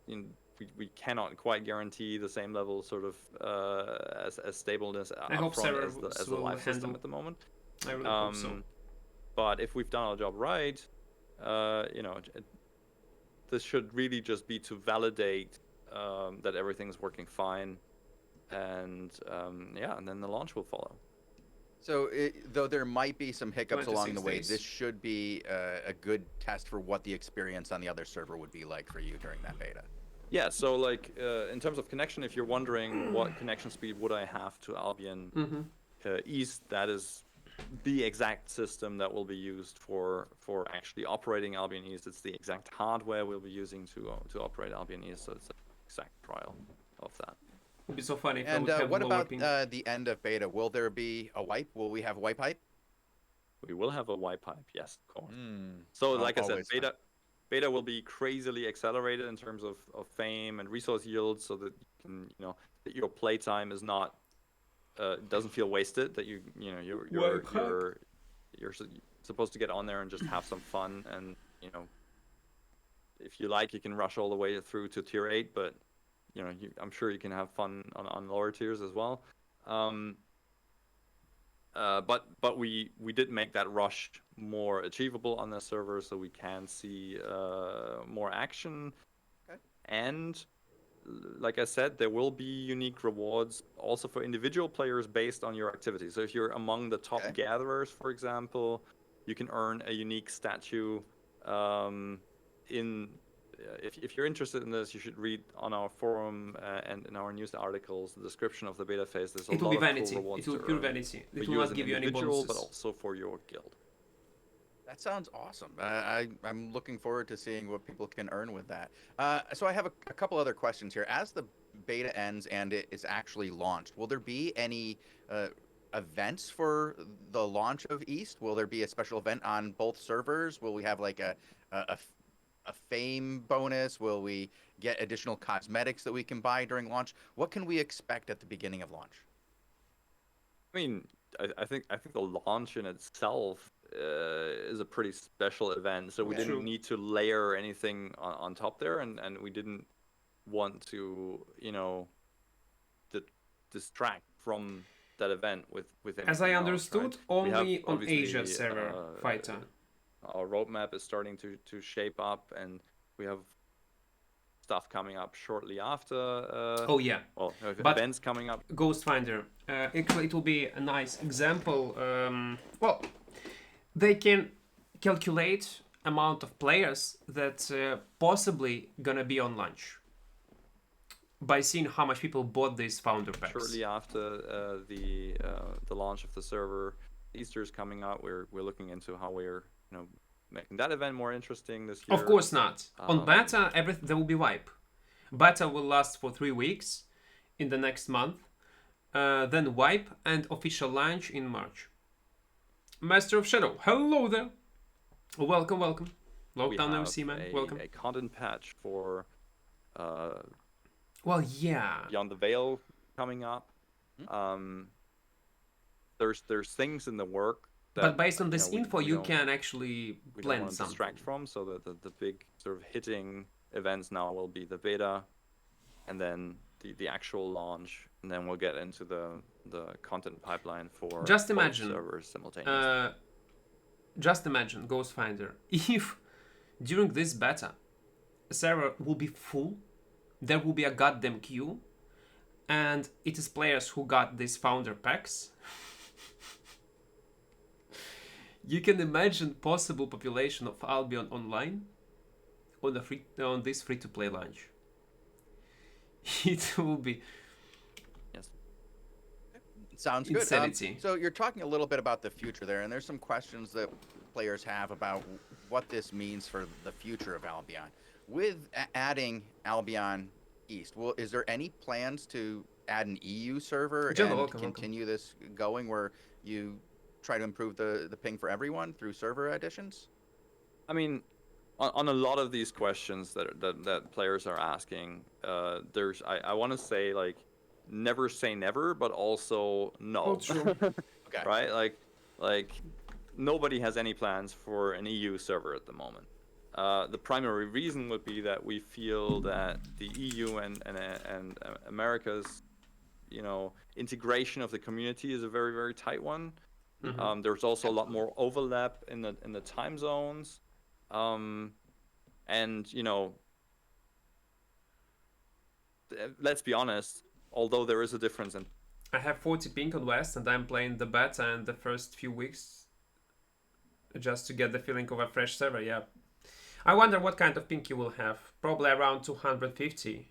We cannot quite guarantee the same level sort of as stableness upfront as the live system at the moment. I really hope so. But if we've done our job right, this should really just be to validate that everything's working fine, and and then the launch will follow. So, though there might be some hiccups along the way, this should be a good test for what the experience on the other server would be like for you during that beta. Yeah, so like in terms of connection, if you're wondering what connection speed would I have to Albion East, that is the exact system that will be used for actually operating Albion East. It's the exact hardware we'll be using to operate Albion East, so it's an exact trial of that. It would be so funny if And I would have what lower about ping. the end of beta? Will there be a wipe? Will we have wipe hype? We will have a wipe hype, yes, of course. So like I said, beta will be crazily accelerated in terms of fame and resource yield, so that you can, that your playtime is not doesn't feel wasted. That you're supposed to get on there and just have some fun, and if you like, you can rush all the way through to tier 8, but I'm sure you can have fun on lower tiers as well. But we did make that rush more achievable on the server, so we can see more action. Okay. And like I said, there will be unique rewards also for individual players based on your activities. So if you're among the top gatherers, for example, you can earn a unique statue. If you're interested in this, you should read on our forum and in our news articles the description of the beta phase. There's a lot of cool rewards. It will be pure vanity. It will not give you any bonuses. But also for your guild. That sounds awesome. I'm looking forward to seeing what people can earn with that. So I have a couple other questions here. As the beta ends and it is actually launched, will there be any events for the launch of East? Will there be a special event on both servers? Will we have like a fame bonus? Will we get additional cosmetics that we can buy during launch? What can we expect at the beginning of launch? I mean, I think the launch in itself is a pretty special event, so we didn't need to layer anything on top there, and we didn't want to distract from that event with as I understood, only on Asia server fighter. Our roadmap is starting to shape up, and we have stuff coming up shortly after. Events coming up. Ghost Finder. It will be a nice example. They can calculate amount of players that possibly gonna be on launch by seeing how much people bought these founder packs. Shortly after the launch of the server, Easter is coming up. We're looking into how we're making that event more interesting this year. Of course not. On beta, there will be wipe. Beta will last for 3 weeks in the next month. Then wipe and official launch in March. Master of Shadow, hello there. Welcome. Long time no see, man. Welcome. A content patch for Beyond the Veil coming up. There's things in the work that, but based on this info, you can actually we plan don't want to something. distract from. So the big sort of hitting events now will be the beta, and then the actual launch, and then we'll get into the content pipeline for Just both imagine servers simultaneously. Just imagine, Ghost Finder, if during this beta a server will be full, there will be a goddamn queue, and it is players who got these founder packs. You can imagine possible population of Albion online on this free-to-play launch. It will be Sounds good. insanity. So you're talking a little bit about the future there, and there's some questions that players have about what this means for the future of Albion. With adding Albion East, is there any plans to add an EU server and continue this going where you try to improve the ping for everyone through server additions? I mean, on a lot of these questions that players are asking, I want to say, like, never say never, but also no. Oh, true. Okay. Right? Like nobody has any plans for an EU server at the moment. The primary reason would be that we feel that the EU and America's, integration of the community is a very, very tight one. Mm-hmm. There's also a lot more overlap in the time zones, and let's be honest. Although there is a difference in... I have 40 ping on West, and I'm playing the beta and the first few weeks just to get the feeling of a fresh server, yeah. I wonder what kind of ping you will have. Probably around 250.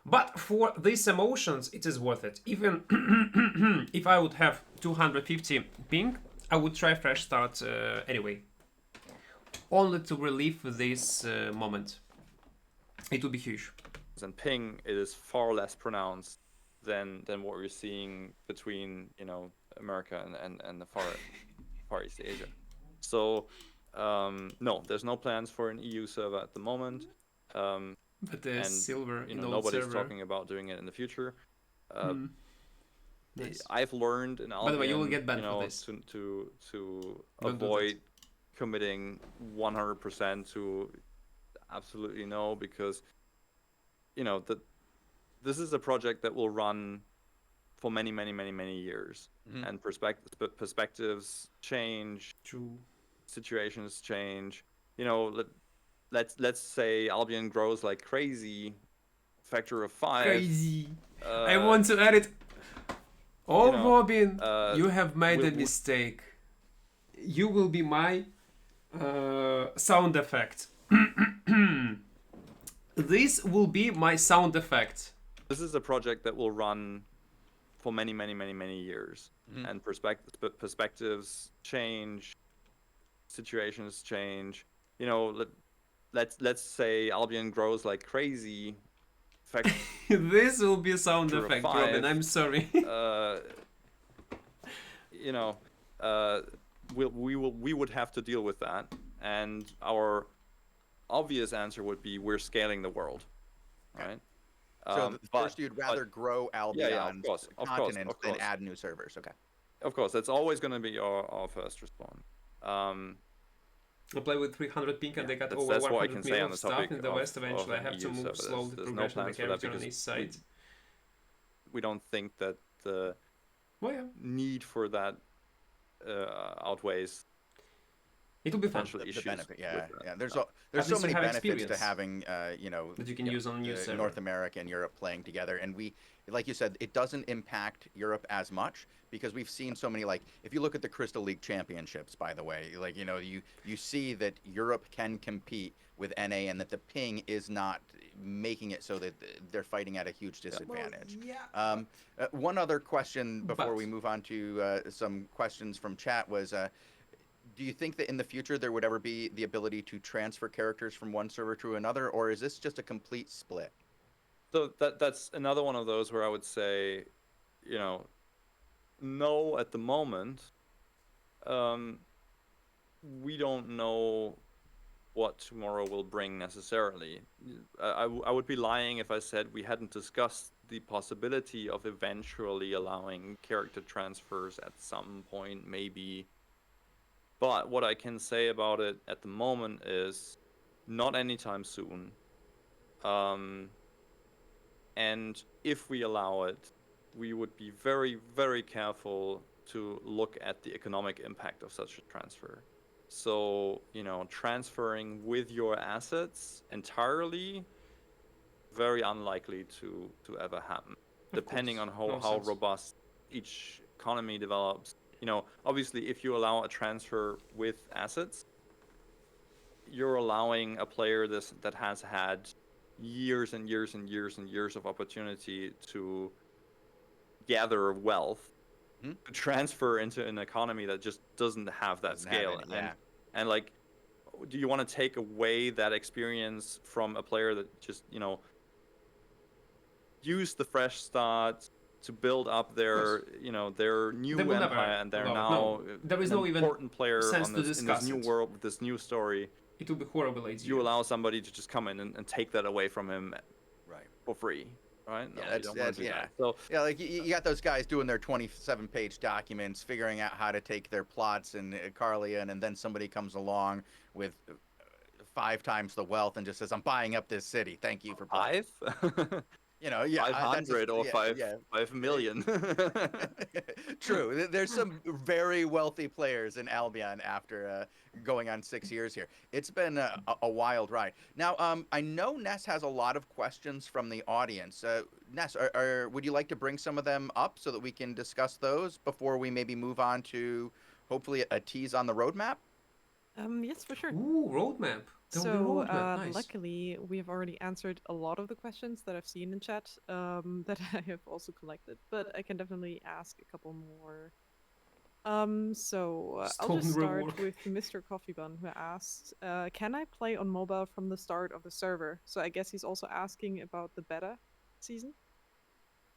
But for these emotions, it is worth it. Even if I would have 250 ping, I would try fresh start anyway. Only to relieve this moment. It would be huge. And ping, it is far less pronounced than what we're seeing between America and the far East Asia. So no, there's no plans for an EU server at the moment. But there's silver in nobody's server. talking about doing it in the future. Nice. I've learned in Albion, by the way, you will get banned for this. to avoid committing 100% to absolutely no, because this is a project that will run for many, many, many, many years, mm-hmm. and perspectives change. True. Situations change. Let's say Albion grows like crazy, factor of 5. Crazy. I want to add it. Oh, Robin, you have made a mistake. You will be my sound effect. This will be my sound effect. This is a project that will run for many, many, many, many years, mm-hmm. and perspectives change, situations change. Let's say Albion grows like crazy. This will be a sound effect, 5, Robin. I'm sorry. We would have to deal with that, and our obvious answer would be we're scaling the world, right? So first you'd rather grow Albion's continent than add new servers. Okay. Of course, that's always going to be our first response. I play with 300 ping and they got over 100 million stuff in the West. Eventually, I have to move slowly to progression to make everything on east side. We don't think that the need for that outweighs. It will be fun. The benefit, yeah. There's so many benefits to having, that you can use on a new server. North America and Europe playing together, and we, like you said, it doesn't impact Europe as much because we've seen so many. Like, if you look at the Crystal League Championships, by the way, like you see that Europe can compete with NA, and that the ping is not making it so that they're fighting at a huge disadvantage. One other question before we move on to some questions from chat was. Do you think that in the future there would ever be the ability to transfer characters from one server to another, or is this just a complete split? So that's another one of those where I would say, no at the moment. We don't know what tomorrow will bring necessarily. I would be lying if I said we hadn't discussed the possibility of eventually allowing character transfers at some point, maybe. But what I can say about it at the moment is not anytime soon. And if we allow it, we would be very, very careful to look at the economic impact of such a transfer. So, transferring with your assets entirely, very unlikely to ever happen, depending on how robust each economy develops. Obviously, if you allow a transfer with assets, you're allowing a player that has had years and years and years and years of opportunity to gather wealth to transfer into an economy that just doesn't have that scale. And like, do you want to take away that experience from a player that just used the fresh start to build up their new empire, and they're now there is an no important player in this new world with this new story? It would be horrible idea. You allow somebody to just come in and take that away from him, right, for free, right? No, yeah, that. So like you got those guys doing their 27-page documents, figuring out how to take their plots in Carlian, and then somebody comes along with 5 times the wealth and just says, "I'm buying up this city. Thank you for buying." 5? 500 or 5 million. True. There's some very wealthy players in Albion after going on 6 years here. It's been a wild ride. Now, I know Ness has a lot of questions from the audience. Ness, would you like to bring some of them up so that we can discuss those before we maybe move on to hopefully a tease on the roadmap? Yes, for sure. Ooh, roadmap. Nice. Luckily, we have already answered a lot of the questions that I've seen in chat that I have also collected, but I can definitely ask a couple more. I'll just start with Mr. Coffee Bun, who asked, can I play on mobile from the start of the server? So I guess he's also asking about the beta season?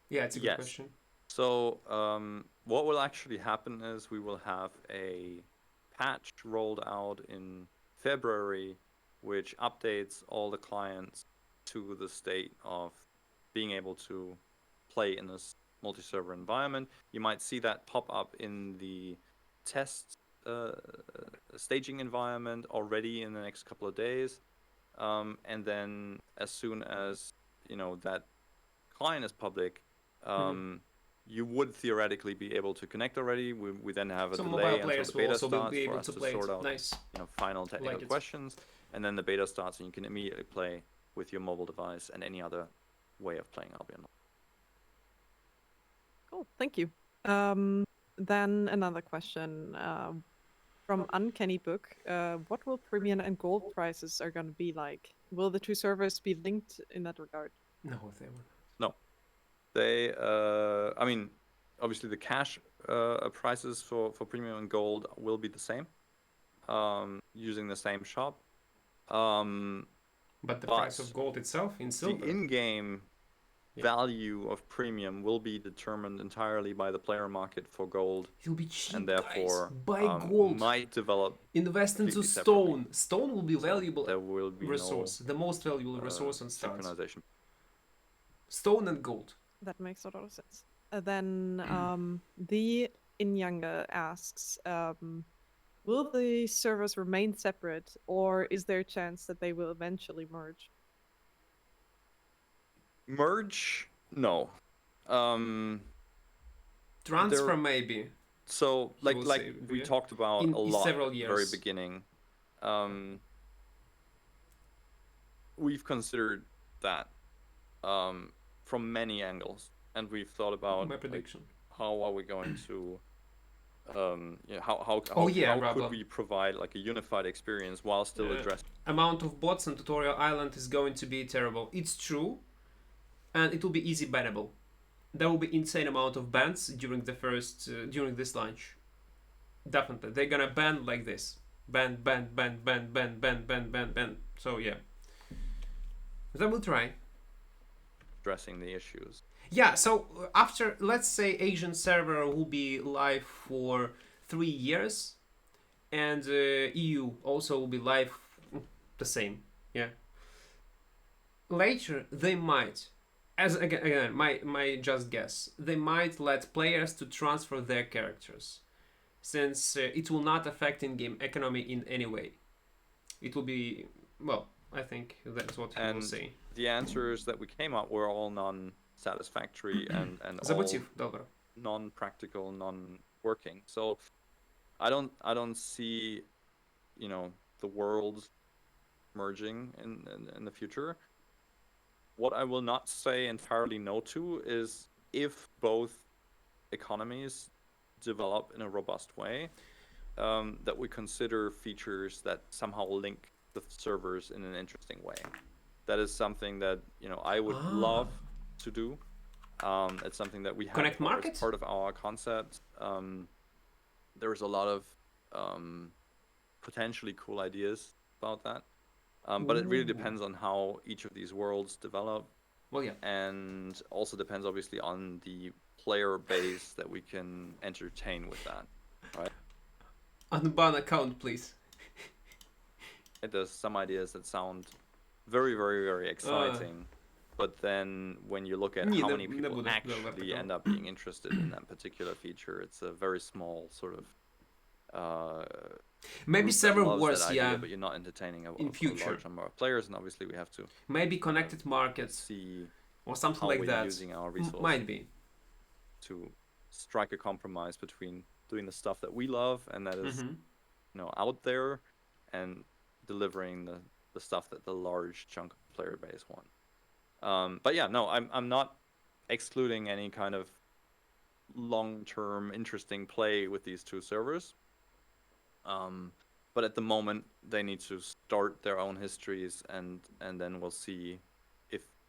Yeah, it's a good question. So what will actually happen is we will have a patch rolled out in February, which updates all the clients to the state of being able to play in this multi-server environment. You might see that pop up in the test staging environment already in the next couple of days. And then as soon as that client is public, you would theoretically be able to connect already. We then have a delay until the beta starts for us to sort out final technical questions, and then the beta starts and you can immediately play with your mobile device and any other way of playing Albion. Cool, thank you. Then another question from Uncanny Book. What will premium and gold prices are going to be like? Will the 2 servers be linked in that regard? No, they won't. No. They, obviously the cash prices for premium and gold will be the same, using the same shop. But the price of gold itself in silver? The in-game value of premium will be determined entirely by the player market for gold. It'll be cheap, and therefore buy gold. Might develop. Invest into stone. Stone will be valuable. There will be resource. The most valuable resource on stars. Synchronization. Stone and gold. That makes a lot of sense. Then the Inyanga asks, will the servers remain separate, or is there a chance that they will eventually merge? Merge? No. Transfer maybe. So like we talked about a lot several at the years. very beginning. We've considered that from many angles, and we've thought about my prediction. How are we going to how could we provide like a unified experience while still addressing amount of bots on Tutorial Island is going to be terrible. It's true, and it will be easy bannable. There will be insane amount of bans during the first during this launch. Definitely, they're gonna ban like this. Ban. So yeah, then we'll try addressing the issues. Yeah, so after, let's say, Asian server will be live for 3 years, and EU also will be live the same. Yeah. Later, they might, as again, my just guess, they might let players to transfer their characters, since it will not affect in-game economy in any way. It will be, well, I think that's what he will say. The answers that we came up were all non-satisfactory and all non-practical, non-working. So I don't see, the world merging in the future. What I will not say entirely no to is if both economies develop in a robust way, that we consider features that somehow link the servers in an interesting way. That is something that I would love to do. It's something that we have as part of our concept. There's a lot of potentially cool ideas about that. But it really depends on how each of these worlds develop. Well, yeah. And also depends, obviously, on the player base that we can entertain with that, right? Unban account, please. There's some ideas that sound very, very, very exciting. But then when you look at how many people actually end up being interested in that particular feature, it's a very small sort of... maybe several words, idea, but you're not entertaining a large number of players, and obviously we have to maybe connected markets see or something like that. Using our resources might be to strike a compromise between doing the stuff that we love and that is out there, and delivering the stuff that the large chunk of the player base want. But yeah, no, I'm not excluding any kind of long-term interesting play with these two servers. But at the moment, they need to start their own histories, and then we'll see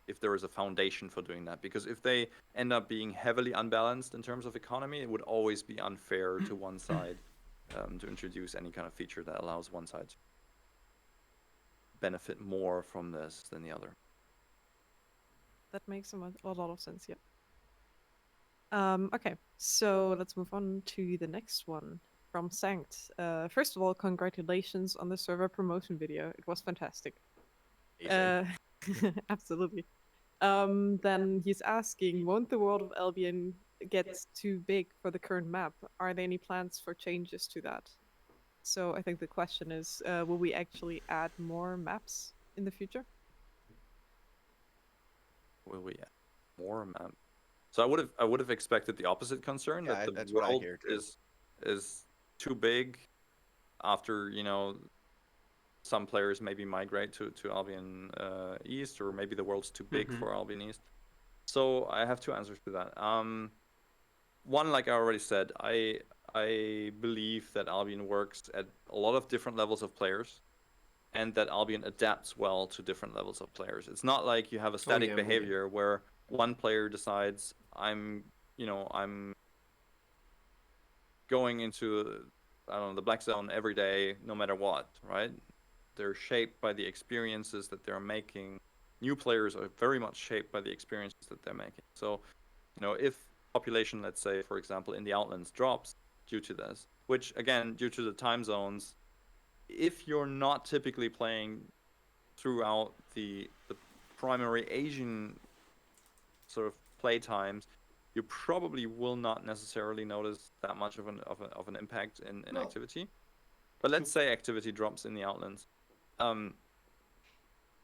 if there is a foundation for doing that. Because if they end up being heavily unbalanced in terms of economy, it would always be unfair to one side to introduce any kind of feature that allows one side to benefit more from this than the other. That makes a lot of sense, yeah. Okay, so let's move on to the next one. From Sankt. First of all, congratulations on the server promotion video. It was fantastic. Absolutely. Then he's asking, won't the world of Albion get too big for the current map? Are there any plans for changes to that? So I think the question is, will we actually add more maps in the future? Will we add more maps? So I would have expected the opposite concern, that the world is too big after some players maybe migrate to Albion East, or maybe the world's too big for Albion East. So I have two answers to that. One, like I already said, I believe that Albion works at a lot of different levels of players, and that Albion adapts well to different levels of players. It's not like you have a static behavior where one player decides I'm going into, the Black Zone every day, no matter what, right? They're shaped by the experiences that they're making. New players are very much shaped by the experiences that they're making. So, if population, let's say, for example, in the Outlands drops due to this, which, again, due to the time zones, if you're not typically playing throughout the primary Asian sort of play times, you probably will not necessarily notice that much of an impact in activity. But let's say activity drops in the Outlands.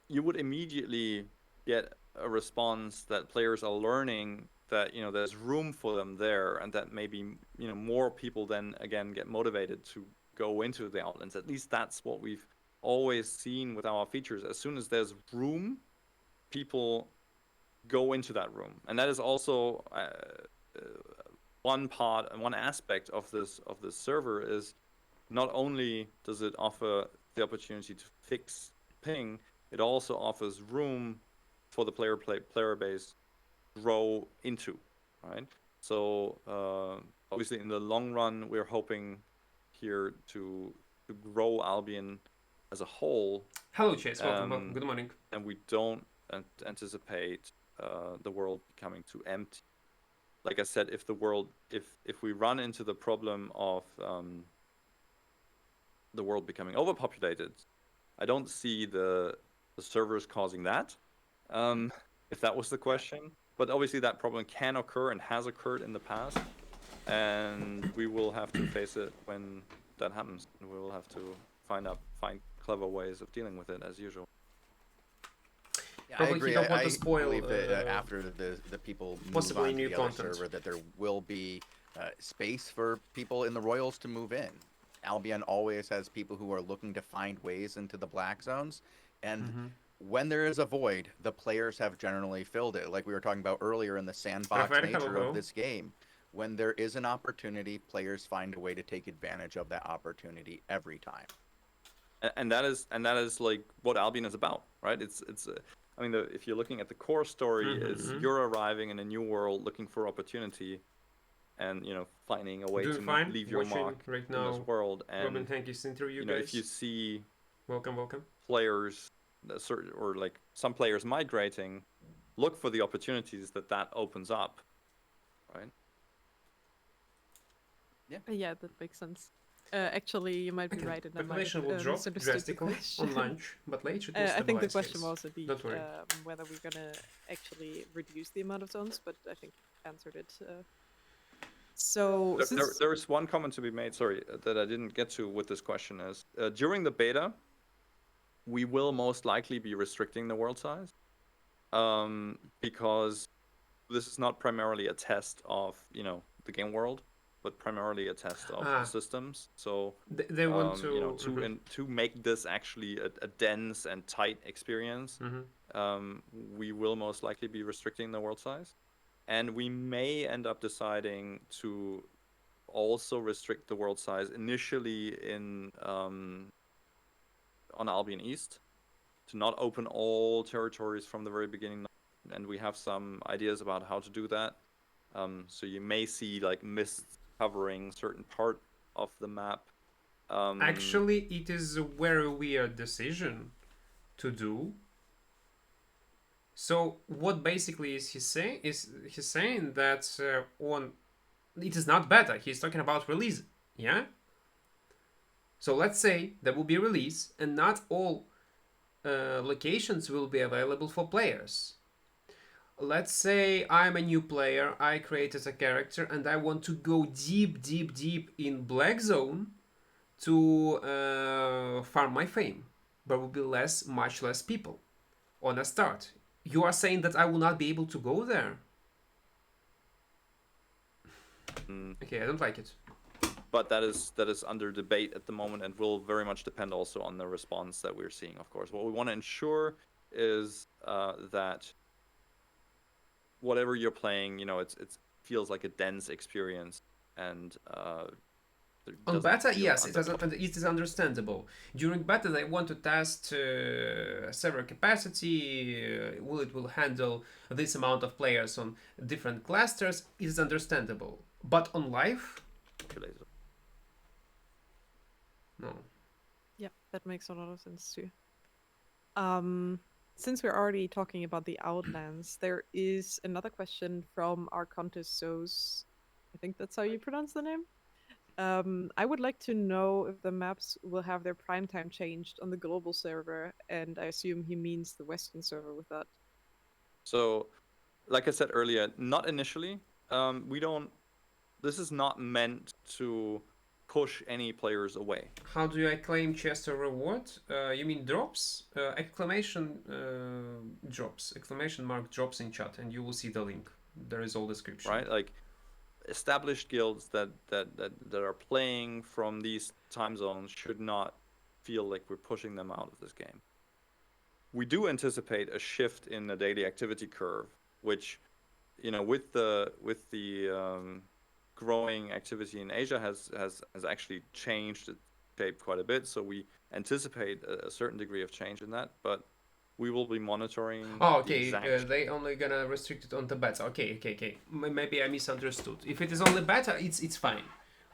You would immediately get a response that players are learning that there's room for them there, and that maybe more people then again get motivated to go into the Outlands. At least that's what we've always seen with our features. As soon as there's room, people go into that room, and that is also one part and one aspect of this server. Is not only does it offer the opportunity to fix ping, it also offers room for the player base to grow into, right? So obviously in the long run, we're hoping here to grow Albion as a whole. Hello, Chase. Welcome. Good morning. And we don't anticipate the world becoming too empty. Like I said, if we run into the problem of the world becoming overpopulated, I don't see the servers causing that, if that was the question. But obviously that problem can occur and has occurred in the past, and we will have to face it when that happens. We will have to find clever ways of dealing with it as usual. Yeah, Probably I agree. he don't want to I spoil, believe that after the people move possibly on to new the other content. server, that there will be space for people in the Royals to move in. Albion always has people who are looking to find ways into the black zones, and when there is a void, the players have generally filled it. Like we were talking about earlier in the sandbox nature of this game. When there is an opportunity, players find a way to take advantage of that opportunity every time. And that is like what Albion is about, right? It's I mean, if you're looking at the core story, is you're arriving in a new world looking for opportunity, and finding a way to leave your mark right in this world. And Henkys interview, guys. If you see welcome players or like some players migrating, look for the opportunities that opens up, right? Yeah, that makes sense. Actually, you might be right, and population will drop drastically on launch, but later it will stabilize. I think the question was indeed whether we're gonna actually reduce the amount of zones, but I think you answered it. So there is one comment to be made, sorry, that I didn't get to with this question is, during the beta, we will most likely be restricting the world size, because this is not primarily a test of, the game world, but primarily a test of the systems. So they want to, to make this actually a dense and tight experience, we will most likely be restricting the world size. And we may end up deciding to also restrict the world size initially on Albion East, to not open all territories from the very beginning. And we have some ideas about how to do that. So you may see like mists covering certain part of the map. Actually, it is a very weird decision to do. So what basically is he saying? He's saying that it is not beta. He's talking about release. Yeah. So let's say there will be a release, and not all locations will be available for players. Let's say I'm a new player, I created a character, and I want to go deep in Black Zone to farm my fame. There will be much less people on a start. You are saying that I will not be able to go there? Okay, I don't like it. But that is under debate at the moment, and will very much depend also on the response that we're seeing, of course. What we want to ensure is that whatever you're playing, it feels like a dense experience, and on beta, yes, it is understandable. During beta, they want to test server capacity. It will handle this amount of players on different clusters. It is understandable. But on live, no. Yeah, that makes a lot of sense too. Since we're already talking about the Outlands, there is another question from Arcontis Sos. I think that's how you pronounce the name. I would like to know if the maps will have their prime time changed on the global server, and I assume he means the Western server with that. So, like I said earlier, not initially. This is not meant to push any players away. How do I claim chest or reward? You mean drops? Exclamation drops. Exclamation mark drops in chat, and you will see the link. There is all description. Right, like established guilds that are playing from these time zones should not feel like we're pushing them out of this game. We do anticipate a shift in the daily activity curve, which, with the growing activity in Asia has actually changed its shape quite a bit. So we anticipate a certain degree of change in that, but we will be monitoring. Oh, okay. They only gonna restrict it on the beta. Okay. Maybe I misunderstood. If it is only beta, it's fine.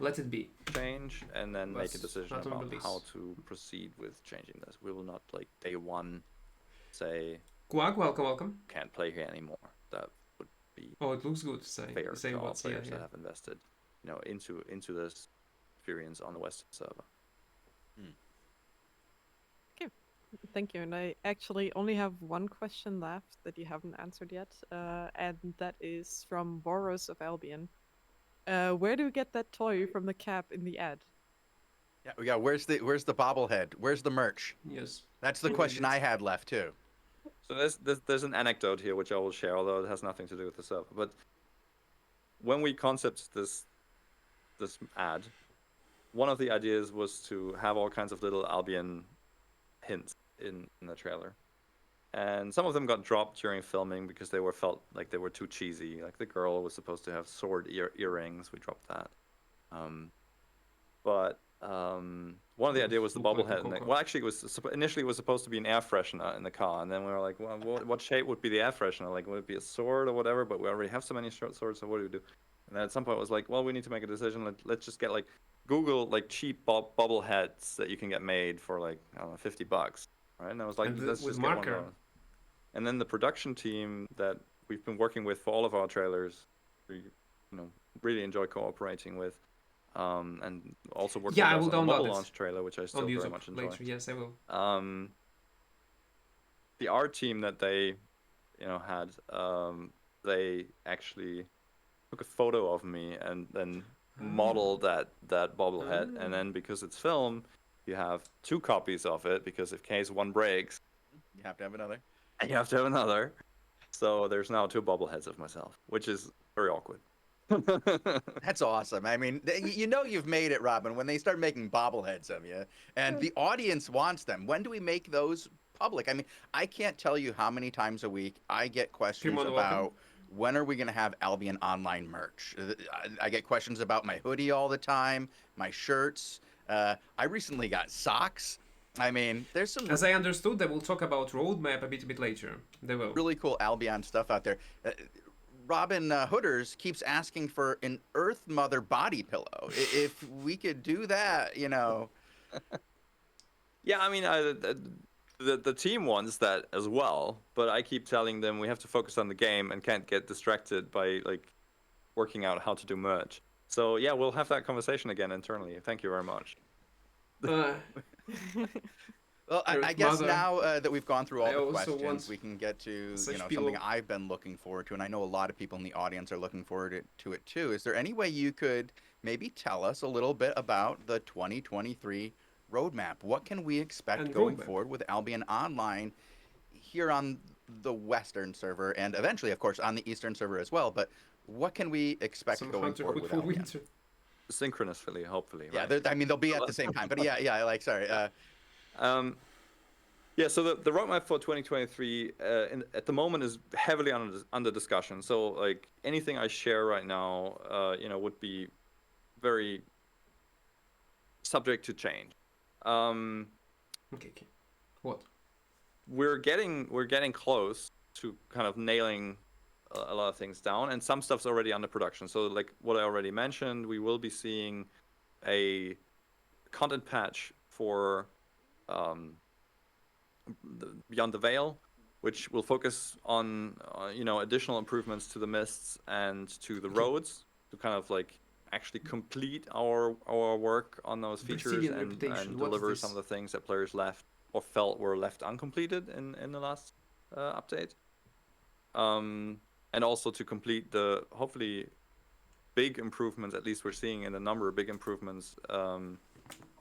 Let it be. Change and then make a decision about how to proceed with changing this. We will not, like, day one say, Quag, welcome. Can't play here anymore. That would be. Oh, it looks good. Fair to all players that have invested, into this experience on the Western server. Thank you. And I actually only have one question left that you haven't answered yet, and that is from Boros of Albion. Where do you get that toy from the cap in the ad? Yeah. Where's the bobblehead? Where's the merch? Yes. That's the question I had left too. So there's an anecdote here which I will share, although it has nothing to do with the server. But when we concepted this ad, one of the ideas was to have all kinds of little Albion hints in the trailer. And some of them got dropped during filming because they felt like they were too cheesy. Like the girl was supposed to have sword earrings. We dropped that. But one of the ideas was the bobblehead. Well, actually, initially it was supposed to be an air freshener in the car, and then we were like, well, what shape would be the air freshener? Like, would it be a sword or whatever? But we already have so many short swords, so what do we do? And then at some point, it was like, well, we need to make a decision. Let's just get like Google like cheap bobbleheads that you can get made for like I don't know, $50, right? And I was like, let's just get one of those. And then the production team that we've been working with for all of our trailers, we really enjoy cooperating with. And also work with us on the mobile launch trailer, which I still very much enjoy. Later. Yes, I will. The art team that they, had, they actually took a photo of me and then modeled that bobblehead. And then because it's film, you have 2 copies of it because in case one breaks, you have to have another. And you have to have another. So there's now 2 bobbleheads of myself, which is very awkward. That's awesome. I mean, you've made it, Robin, when they start making bobbleheads of you, and the audience wants them. When do we make those public? I mean, I can't tell you how many times a week I get questions about when are we going to have Albion online merch. I get questions about my hoodie all the time, my shirts. I recently got socks. I mean, there's some. As I understood, they will talk about roadmap a bit later. They will. Really cool Albion stuff out there. Robin Hooders keeps asking for an Earth Mother body pillow. If we could do that, Yeah, I mean, the team wants that as well, but I keep telling them we have to focus on the game and can't get distracted by like working out how to do merch. So yeah, we'll have that conversation again internally. Thank you very much. Well, I guess now that we've gone through all the questions, we can get to something I've been looking forward to, and I know a lot of people in the audience are looking forward to it too. Is there any way you could maybe tell us a little bit about the 2023 roadmap? What can we expect going forward with Albion Online here on the Western server, and eventually, of course, on the Eastern server as well? But what can we expect going forward with Albion? Synchronously, hopefully. Yeah, right? I mean, they'll be at the same time. But yeah. Sorry. Yeah, so the roadmap for 2023 at the moment is heavily under discussion. So like anything I share right now, would be very subject to change. Okay. What? We're getting close to kind of nailing a lot of things down, and some stuff's already under production. So like what I already mentioned, we will be seeing a content patch for Beyond the Veil, which will focus on additional improvements to the mists and to the roads to kind of like actually complete our work on those features and deliver some of the things that players left or felt were left uncompleted in the last update. And also to complete the hopefully big improvements, at least we're seeing in a number of big improvements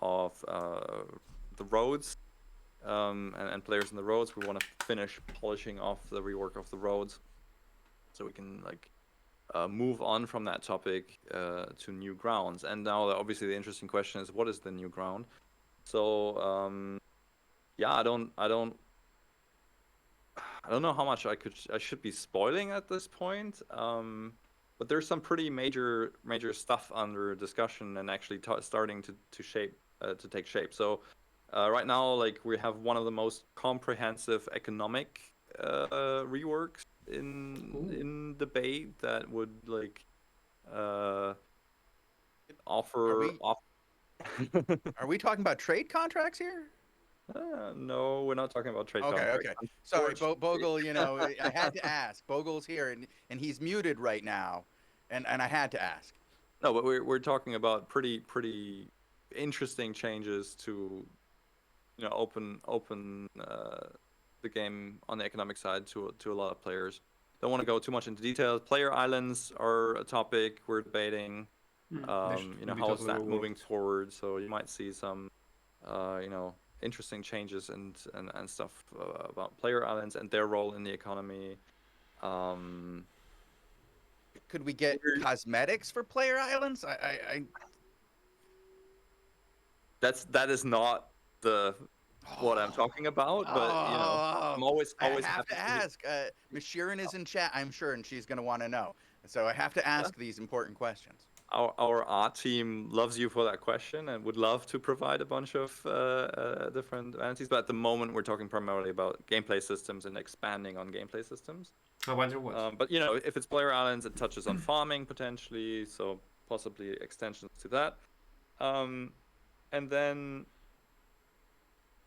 of the roads and players in the roads. We want to finish polishing off the rework of the roads so we can like move on from that topic to new grounds. And now obviously the interesting question is, what is the new ground? So yeah, I don't know how much I should be spoiling at this point, but there's some pretty major stuff under discussion and actually starting to take shape. So right now, like we have one of the most comprehensive economic reworks in debate that would like offer. Are we talking about trade contracts here? No, we're not talking about trade contracts. Okay. Sorry, Bogle, I had to ask. Bogle's here, and he's muted right now, and I had to ask. No, but we're talking about pretty interesting changes to open the game on the economic side to a lot of players. Don't want to go too much into details. Player islands are a topic we're debating. How is that moving forward? So you might see some, interesting changes and stuff about player islands and their role in the economy. Could we get cosmetics for player islands? That is not what I'm talking about, but I'm always I have happy to ask. Miss Sheeran is in chat, I'm sure, and she's going to want to know. So I have to ask these important questions. Our art team loves you for that question and would love to provide a bunch of different entities, but at the moment we're talking primarily about gameplay systems and expanding on gameplay systems. I wonder what. But if it's player islands, it touches on farming potentially, so possibly extensions to that. And then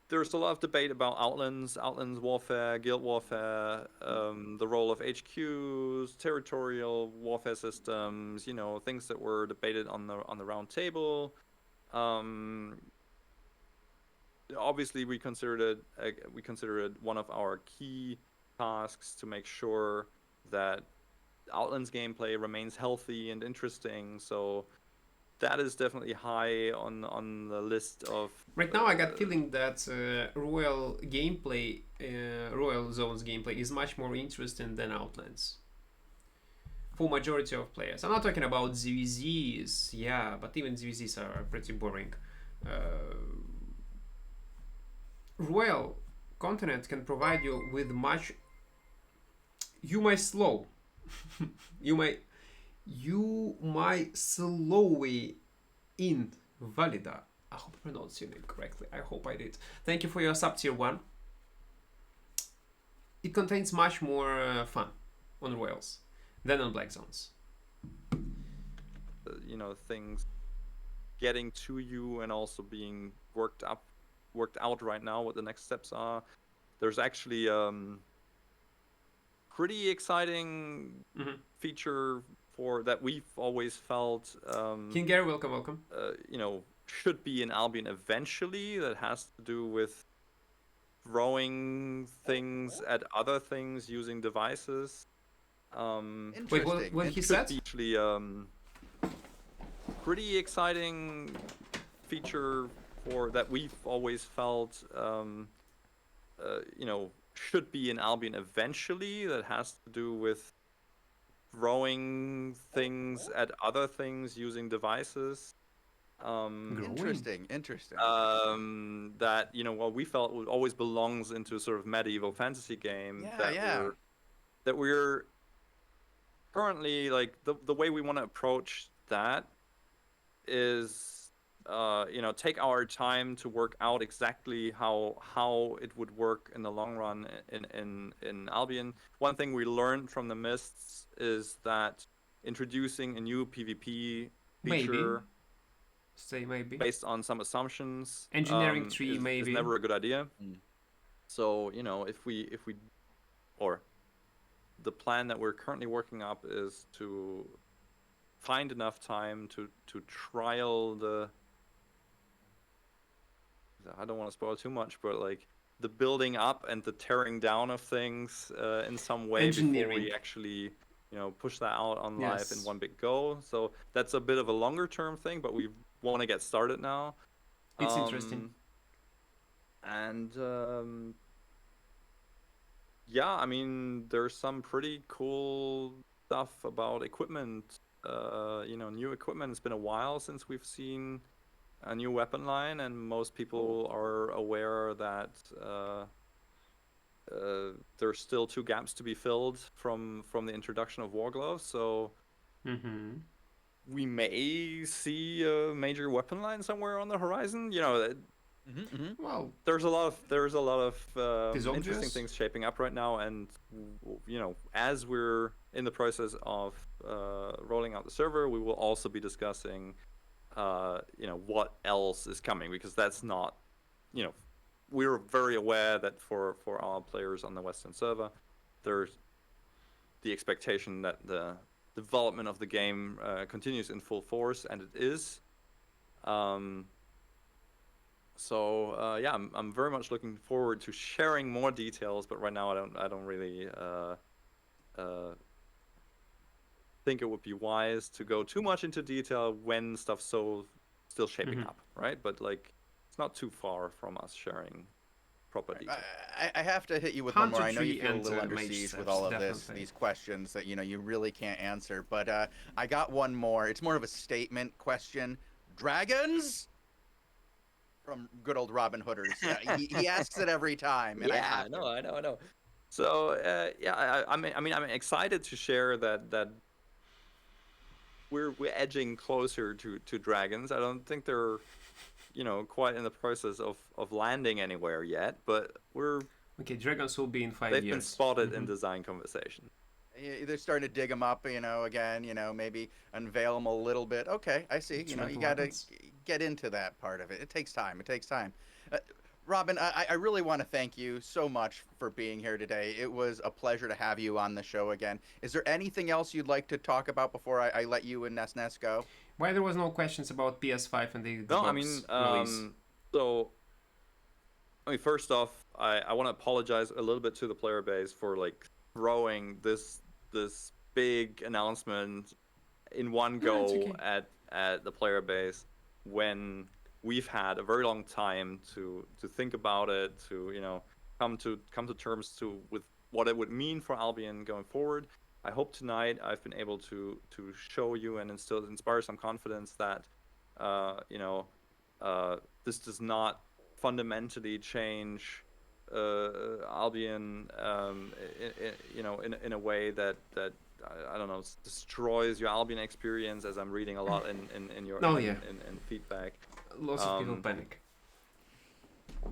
there's a lot of debate about Outlands warfare, guild warfare, the role of HQs, territorial warfare systems, things that were debated on the round table. Obviously, we considered it one of our key tasks to make sure that Outlands gameplay remains healthy and interesting. So that is definitely high on the list of. Right now, I got feeling that Royal Zones gameplay is much more interesting than Outlands. For majority of players, I'm not talking about ZVZs, but even ZVZs are pretty boring. Royal Continent can provide you with much. You might slow. you might slowly invalida. I hope I pronounced your name correctly. I hope I did. Thank you for your sub tier 1. It contains much more fun on Royals than on Black Zones. Things getting to you and also being worked out right now, what the next steps are. There's actually pretty exciting feature for that we've always felt. King Gary, welcome. Should be in Albion eventually. That has to do with throwing things at other things using devices. Wait, what he said? Be actually pretty exciting feature for that we've always felt. Should be in Albion eventually. That has to do with throwing things at other things using devices. Interesting. That we felt always belongs into sort of medieval fantasy game. That we're currently like the way we want to approach that is take our time to work out exactly how it would work in the long run in Albion. One thing we learned from the Mists is that introducing a new PvP feature maybe based on some assumptions, engineering tree is maybe never a good idea. So if we or the plan that we're currently working up is to find enough time to trial I don't want to spoil too much, but like the building up and the tearing down of things in some way before we actually push that out on live in one big go. So that's a bit of a longer term thing, but we want to get started now. It's interesting. And there's some pretty cool stuff about equipment. New equipment. It's been a while since we've seen a new weapon line, and most people are aware that there's still 2 gaps to be filled from the introduction of Wargloves. So we may see a major weapon line somewhere on the horizon. Well, there's a lot of interesting things shaping up right now, and as we're in the process of rolling out the server, we will also be discussing what else is coming, because that's not, we're very aware that for our players on the Western server, there's the expectation that the development of the game continues in full force, and it is. So yeah, I'm very much looking forward to sharing more details, but right now I don't really think it would be wise to go too much into detail when stuff's still shaping up, right? But like, it's not too far from us sharing proper detail. I have to hit you with one more. I know you feel a little under siege with all of these questions that you really can't answer. But I got one more. It's more of a statement question. Dragons? From good old Robin Hooders. He asks it every time. And I know. So yeah, I'm excited to share that we're edging closer to dragons. I don't think they're quite in the process of landing anywhere yet, but we're okay. Dragons will be in 5 years. They've been spotted in design conversation. They're starting to dig them up, again, maybe unveil them a little bit. Okay, I see. You got to get into that part of it. It takes time. Robin, I really want to thank you so much for being here today. It was a pleasure to have you on the show again. Is there anything else you'd like to talk about before I let you and Nes go? Why there was no questions about PS5 and the Xbox release? So, first off, I want to apologize a little bit to the player base for throwing this big announcement in one go at the player base when we've had a very long time to think about it, to come to terms with what it would mean for Albion going forward. I hope tonight I've been able to show you and inspire some confidence that this does not fundamentally change Albion in a way that I don't know, destroys your Albion experience, as I'm reading a lot in your in feedback. Lots of people panic.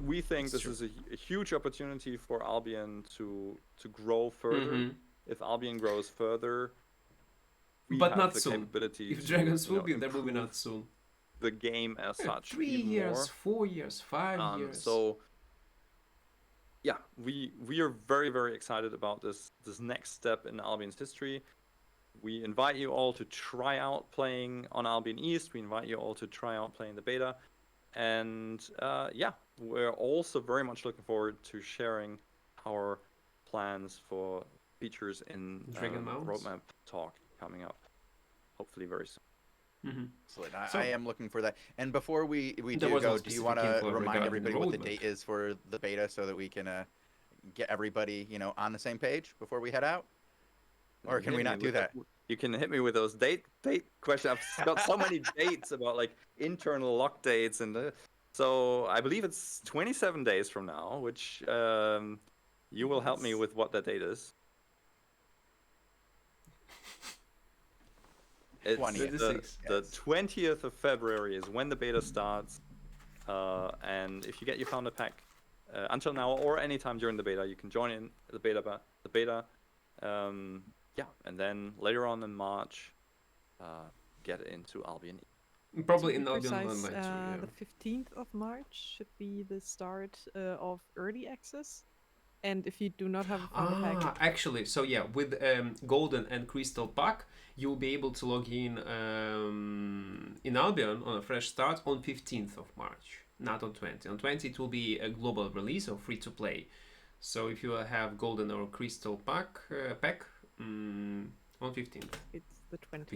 We think this is a huge opportunity for Albion to grow further. If Albion grows further, but not soon. If Dragons will be there, will be not soon. The game as such. 3 years, 4 years, 5 years. So yeah, we are very, very excited about this next step in Albion's history. We invite you all to try out playing on Albion East. We invite you all to try out playing the beta. And yeah, we're also very much looking forward to sharing our plans for features in roadmap talk coming up, hopefully very soon. Excellent. I am looking for that. And before we do go, do you want to remind everybody what the date is for the beta so that we can get everybody on the same page before we head out? Or can we not do that? You can hit me with those date questions. I've got so many dates about internal lock dates, and so I believe it's 27 days from now, which you will help me with what that date is. It's the 20th of February is when the beta starts, and if you get your founder pack until now or anytime during the beta, you can join in the beta. Yeah, and then later on in March, get into Albion. Probably in Albion Online too. Yeah. The 15th of March should be the start of early access. And if you do not have a founder pack... Actually, so yeah, with Golden and Crystal Pack, you'll be able to log in Albion on a fresh start on 15th of March, not on 20. On 20 it will be a global release or free to play. So if you have Golden or Crystal Pack on 15th. It's the 20th.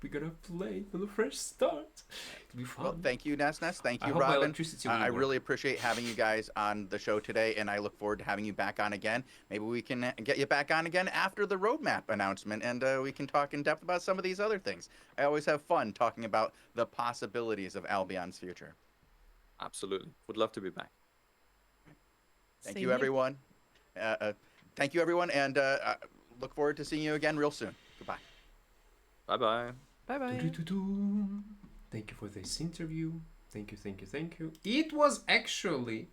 We're gonna play on the fresh start. It'll be fun. Well, thank you, Nes. Thank you, Robin. I really appreciate having you guys on the show today, and I look forward to having you back on again. Maybe we can get you back on again after the roadmap announcement, and we can talk in depth about some of these other things. I always have fun talking about the possibilities of Albion's future. Absolutely. Would love to be back. Thank you, everyone. Thank you, everyone, and look forward to seeing you again real soon. Goodbye. Bye-bye. Bye-bye. Thank you for this interview. Thank you. It was actually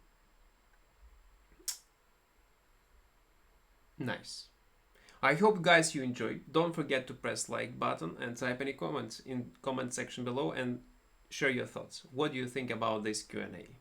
nice. I hope, guys, you enjoyed. Don't forget to press like button and type any comments in comment section below and share your thoughts. What do you think about this Q&A?